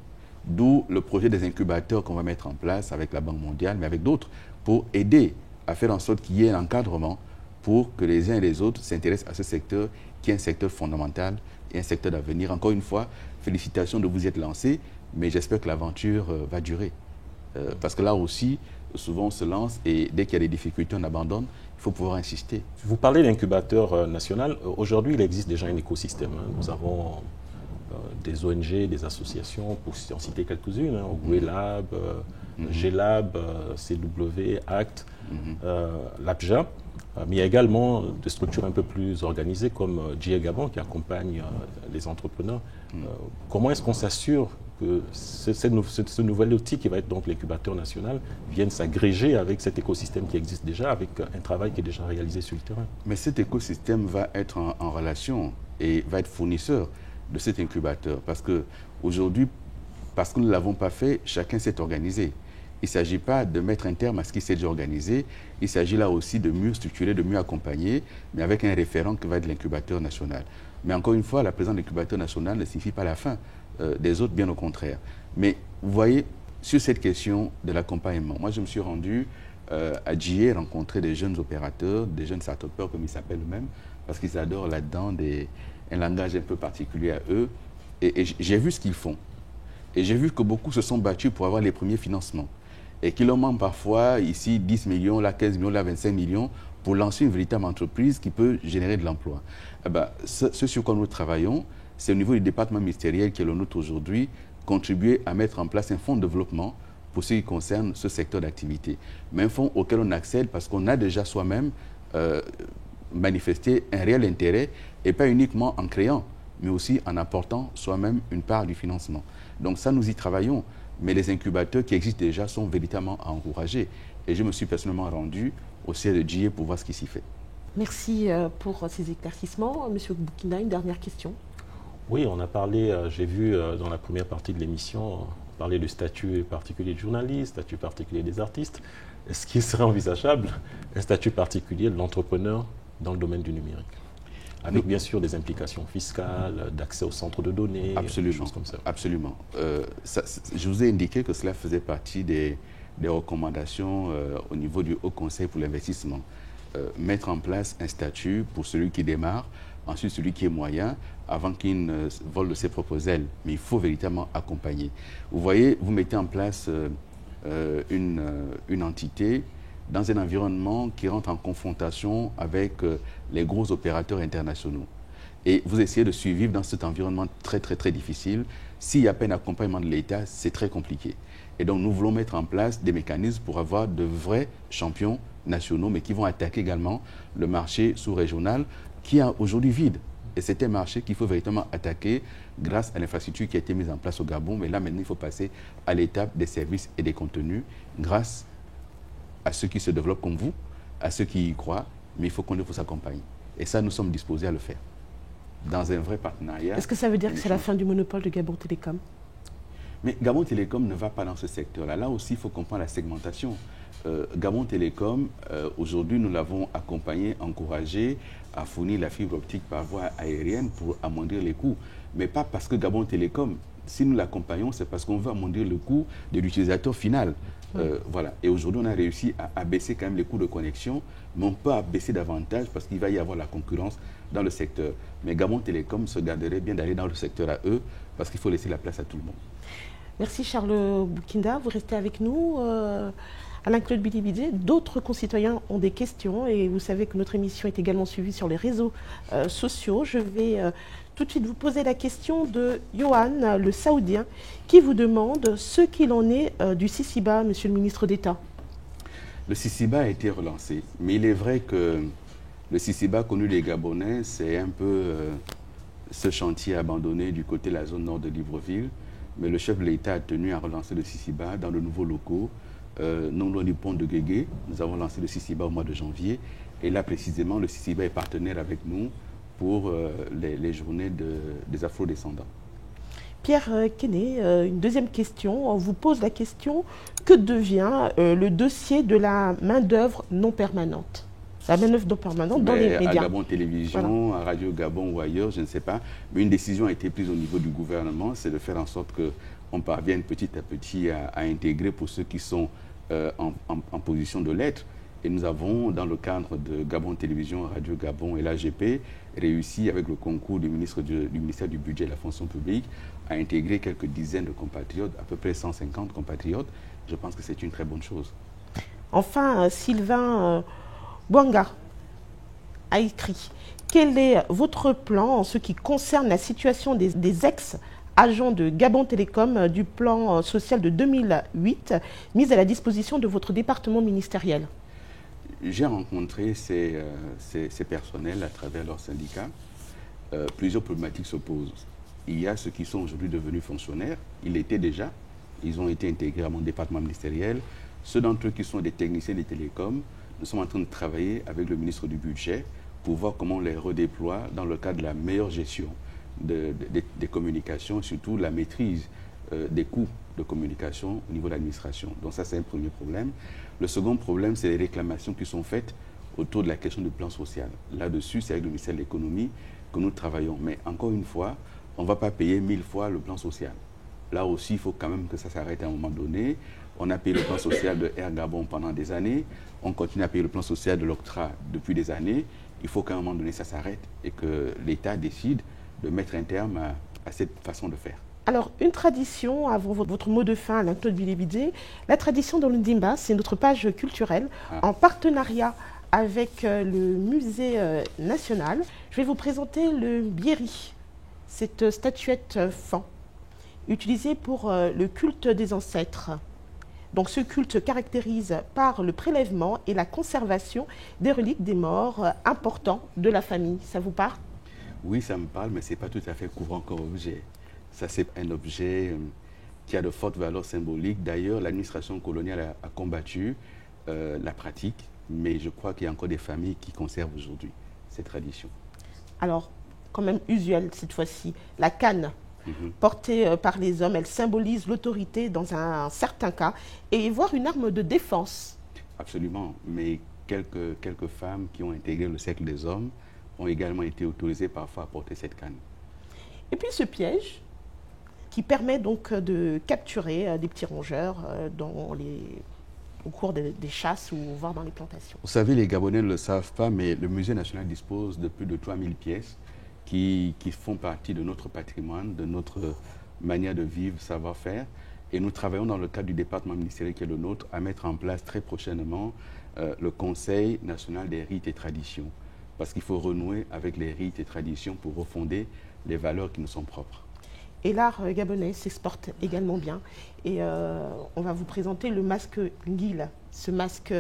D'où le projet des incubateurs qu'on va mettre en place avec la Banque mondiale, mais avec d'autres, pour aider à faire en sorte qu'il y ait un encadrement pour que les uns et les autres s'intéressent à ce secteur qui est un secteur fondamental et un secteur d'avenir. Encore une fois, félicitations de vous y être lancé, mais j'espère que l'aventure va durer. Parce que là aussi, souvent on se lance et dès qu'il y a des difficultés, on abandonne. Il faut pouvoir insister. Vous parlez d'incubateur national. Aujourd'hui, il existe déjà un écosystème. Nous avons des ONG, des associations, pour en citer quelques-unes, Lab, Glab, CW, ACT, l'APJA, mais il y a également des structures un peu plus organisées comme GIA Gabon qui accompagne les entrepreneurs. Comment est-ce qu'on s'assure que ce nouvel outil qui va être donc l'incubateur national vienne s'agréger avec cet écosystème qui existe déjà, avec un travail qui est déjà réalisé sur le terrain? Mais cet écosystème va être en relation et va être fournisseur de cet incubateur. Parce qu'aujourd'hui, parce que nous ne l'avons pas fait, chacun s'est organisé. Il ne s'agit pas de mettre un terme à ce qui s'est déjà organisé. Il s'agit là aussi de mieux structurer, de mieux accompagner, mais avec un référent qui va être l'incubateur national. Mais encore une fois, la présence de l'incubateur national ne signifie pas la fin des autres, bien au contraire. Mais vous voyez, sur cette question de l'accompagnement, moi je me suis rendu à Djie rencontrer des jeunes opérateurs, des jeunes start-upers comme ils s'appellent eux-mêmes, parce qu'ils adorent là-dedans un langage un peu particulier à eux. Et j'ai vu ce qu'ils font. Et j'ai vu que beaucoup se sont battus pour avoir les premiers financements. Et qu'il leur manque parfois, ici, 10 millions, là 15 millions, là 25 millions, pour lancer une véritable entreprise qui peut générer de l'emploi. Eh ben, ce sur quoi nous travaillons, c'est au niveau du département ministériel qui est le nôtre aujourd'hui, contribuer à mettre en place un fonds de développement pour ce qui concerne ce secteur d'activité. Mais un fonds auquel on accède parce qu'on a déjà soi-même manifesté un réel intérêt, et pas uniquement en créant, mais aussi en apportant soi-même une part du financement. Donc ça, nous y travaillons. Mais les incubateurs qui existent déjà sont véritablement à encourager. Et je me suis personnellement rendu au siège de Djie pour voir ce qui s'y fait. Merci pour ces éclaircissements. Monsieur Boukinda, une dernière question. Oui, on a parlé, j'ai vu dans la première partie de l'émission, parler du statut particulier de journaliste, statut particulier des artistes. Est-ce qu'il serait envisageable un statut particulier de l'entrepreneur dans le domaine du numérique ? Avec bien sûr des implications fiscales, d'accès aux centres de données, des choses comme ça. Absolument. Je vous ai indiqué que cela faisait partie des recommandations au niveau du Haut Conseil pour l'investissement. Mettre en place un statut pour celui qui démarre, ensuite celui qui est moyen, avant qu'il ne vole de ses propres ailes. Mais il faut véritablement accompagner. Vous voyez, vous mettez en place une entité dans un environnement qui rentre en confrontation avec les gros opérateurs internationaux. Et vous essayez de survivre dans cet environnement très, très, très difficile. S'il n'y a pas un accompagnement de l'État, c'est très compliqué. Et donc, nous voulons mettre en place des mécanismes pour avoir de vrais champions nationaux, mais qui vont attaquer également le marché sous-régional qui est aujourd'hui vide. Et c'est un marché qu'il faut véritablement attaquer grâce à l'infrastructure qui a été mise en place au Gabon. Mais là, maintenant, il faut passer à l'étape des services et des contenus grâce à ceux qui se développent comme vous, à ceux qui y croient, mais il faut qu'on vous accompagne. Et ça, nous sommes disposés à le faire, dans un vrai partenariat. Est-ce que ça veut dire que c'est la fin du monopole de Gabon Télécom? Mais Gabon Télécom ne va pas dans ce secteur-là. Là aussi, il faut comprendre la segmentation. Gabon Télécom, aujourd'hui, nous l'avons accompagné, encouragé à fournir la fibre optique par voie aérienne pour amoindrir les coûts. Mais pas parce que Gabon Télécom, si nous l'accompagnons, c'est parce qu'on veut amoindrir le coût de l'utilisateur final. Voilà. Et aujourd'hui, on a réussi à baisser quand même les coûts de connexion, mais on peut baisser davantage parce qu'il va y avoir la concurrence dans le secteur. Mais Gabon Télécom se garderait bien d'aller dans le secteur à eux parce qu'il faut laisser la place à tout le monde. Merci Charles Boukinda. Vous restez avec nous. Alain-Claude Bilibidé, d'autres concitoyens ont des questions et vous savez que notre émission est également suivie sur les réseaux sociaux. Je vais tout de suite vous poser la question de Johan, le Saoudien, qui vous demande ce qu'il en est du CICIBA, monsieur le ministre d'État. Le CICIBA a été relancé, mais il est vrai que le CICIBA connu des Gabonais, c'est un peu ce chantier abandonné du côté de la zone nord de Libreville. Mais le chef de l'État a tenu à relancer le CICIBA dans de nouveaux locaux, non loin du pont de Guégué. Nous avons lancé le CICIBA au mois de janvier. Et là, précisément, le CICIBA est partenaire avec nous pour les journées des afro-descendants. Pierre Kenney, une deuxième question. On vous pose la question, que devient le dossier de la main-d'œuvre non permanente? La main-d'œuvre non permanente dans les médias. À Gabon Télévision, voilà. À Radio Gabon ou ailleurs, je ne sais pas. Mais une décision a été prise au niveau du gouvernement, c'est de faire en sorte qu'on parvienne petit à petit à intégrer pour ceux qui sont en position de l'être. Et nous avons, dans le cadre de Gabon Télévision, Radio Gabon et l'AGP, réussi, avec le concours du ministère du Budget et de la fonction publique, à intégrer quelques dizaines de compatriotes, à peu près 150 compatriotes. Je pense que c'est une très bonne chose. Enfin, Sylvain Bouanga a écrit « Quel est votre plan en ce qui concerne la situation des ex-agents de Gabon Télécom du plan social de 2008 mis à la disposition de votre département ministériel ?» J'ai rencontré ces personnels à travers leurs syndicats. Plusieurs problématiques se posent. Il y a ceux qui sont aujourd'hui devenus fonctionnaires. Ils l'étaient déjà. Ils ont été intégrés à mon département ministériel. Ceux d'entre eux qui sont des techniciens des télécoms, nous sommes en train de travailler avec le ministre du Budget pour voir comment on les redéploie dans le cadre de la meilleure gestion des communications, surtout la maîtrise des coûts de communication au niveau de l'administration. Donc ça, c'est un premier problème. Le second problème, c'est les réclamations qui sont faites autour de la question du plan social. Là-dessus, c'est avec le ministère de l'économie que nous travaillons. Mais encore une fois, on ne va pas payer 1000 fois le plan social. Là aussi, il faut quand même que ça s'arrête à un moment donné. On a payé le plan social de Air Gabon pendant des années. On continue à payer le plan social de l'Octra depuis des années. Il faut qu'à un moment donné, ça s'arrête et que l'État décide de mettre un terme à cette façon de faire. Alors, une tradition, avant votre mot de fin, Alain-Claude Bilé-Bidé, la tradition dans le Ndimba, c'est notre page culturelle, en partenariat avec le musée national. Je vais vous présenter le Biéri, cette statuette fan, utilisée pour le culte des ancêtres. Donc ce culte caractérise par le prélèvement et la conservation des reliques des morts importants de la famille. Ça vous parle? Oui, ça me parle, mais ce n'est pas tout à fait couvrant comme objet. Ça, c'est un objet qui a de fortes valeurs symboliques. D'ailleurs, l'administration coloniale a combattu la pratique, mais je crois qu'il y a encore des familles qui conservent aujourd'hui ces traditions. Alors, quand même usuel cette fois-ci, la canne. Portée par les hommes, elle symbolise l'autorité dans un certain cas et voire une arme de défense. Absolument, mais quelques femmes qui ont intégré le cercle des hommes ont également été autorisées parfois à porter cette canne. Et puis ce piège qui permet donc de capturer des petits rongeurs au cours des chasses ou voire dans les plantations. Vous savez, les Gabonais ne le savent pas, mais le Musée national dispose de plus de 3000 pièces qui font partie de notre patrimoine, de notre manière de vivre, savoir-faire. Et nous travaillons dans le cadre du département ministériel qui est le nôtre à mettre en place très prochainement le Conseil national des rites et traditions. Parce qu'il faut renouer avec les rites et traditions pour refonder les valeurs qui nous sont propres. Et l'art gabonais s'exporte également bien. Et on va vous présenter le masque Nguil. Ce masque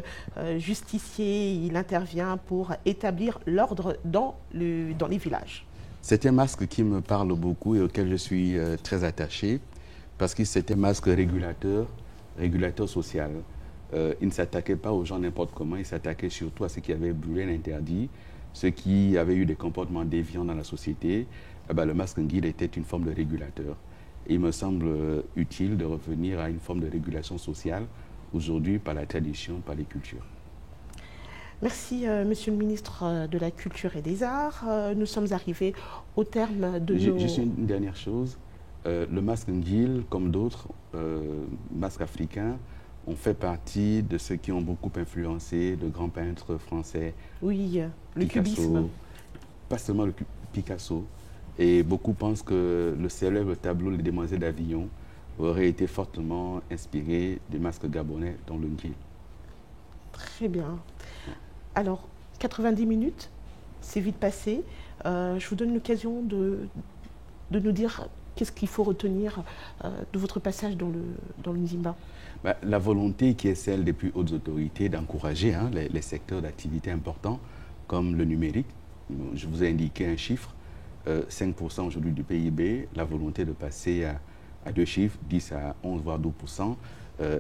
justicier, il intervient pour établir l'ordre dans les villages. C'est un masque qui me parle beaucoup et auquel je suis très attaché parce que c'est un masque régulateur social. Il ne s'attaquait pas aux gens n'importe comment, il s'attaquait surtout à ceux qui avaient brûlé l'interdit, ceux qui avaient eu des comportements déviants dans la société. Le masque Nguil était une forme de régulateur. Et il me semble utile de revenir à une forme de régulation sociale aujourd'hui par la tradition, par les cultures. Merci, Monsieur le ministre de la Culture et des Arts. Nous sommes arrivés au terme de nos... Juste une dernière chose. Le masque Nguil, comme d'autres masques africains, ont fait partie de ceux qui ont beaucoup influencé de grands peintres français. Oui, le cubisme. Pas seulement le Picasso. Et beaucoup pensent que le célèbre tableau Les Demoiselles d'Avignon aurait été fortement inspiré des masques gabonais dans le Nguil. Très bien. Alors, 90 minutes, c'est vite passé. Je vous donne l'occasion de nous dire qu'est-ce qu'il faut retenir de votre passage dans le Ndimba. La volonté qui est celle des plus hautes autorités d'encourager les secteurs d'activité importants comme le numérique. Je vous ai indiqué un chiffre, 5% aujourd'hui du PIB, la volonté de passer à deux chiffres, 10 à 11 voire 12%.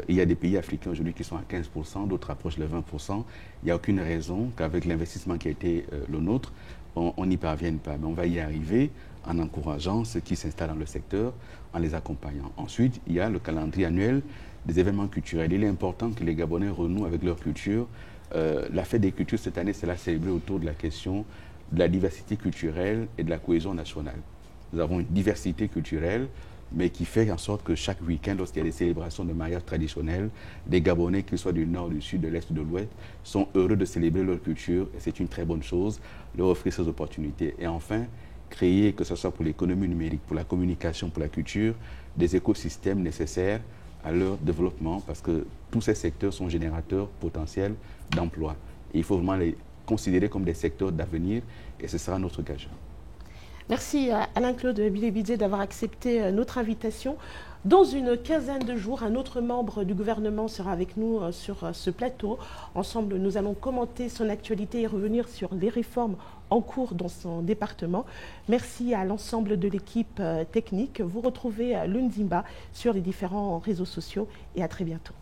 Il y a des pays africains aujourd'hui qui sont à 15%, d'autres approchent les 20%. Il n'y a aucune raison qu'avec l'investissement qui a été le nôtre, on n'y parvienne pas. Mais on va y arriver en encourageant ceux qui s'installent dans le secteur, en les accompagnant. Ensuite, il y a le calendrier annuel des événements culturels. Il est important que les Gabonais renouent avec leur culture. La fête des cultures cette année, c'est la célébrer autour de la question de la diversité culturelle et de la cohésion nationale. Nous avons une diversité culturelle, mais qui fait en sorte que chaque week-end, lorsqu'il y a des célébrations de mariage traditionnels, des Gabonais, qu'ils soient du nord, du sud, de l'est ou de l'ouest, sont heureux de célébrer leur culture et c'est une très bonne chose, leur offrir ces opportunités. Et enfin, créer, que ce soit pour l'économie numérique, pour la communication, pour la culture, des écosystèmes nécessaires à leur développement parce que tous ces secteurs sont générateurs potentiels d'emplois. Et il faut vraiment les considérer comme des secteurs d'avenir et ce sera notre gage. Merci à Alain-Claude Bilé-Bidé d'avoir accepté notre invitation. Dans une quinzaine de jours, un autre membre du gouvernement sera avec nous sur ce plateau. Ensemble, nous allons commenter son actualité et revenir sur les réformes en cours dans son département. Merci à l'ensemble de l'équipe technique. Vous retrouvez le Ndimba sur les différents réseaux sociaux et à très bientôt.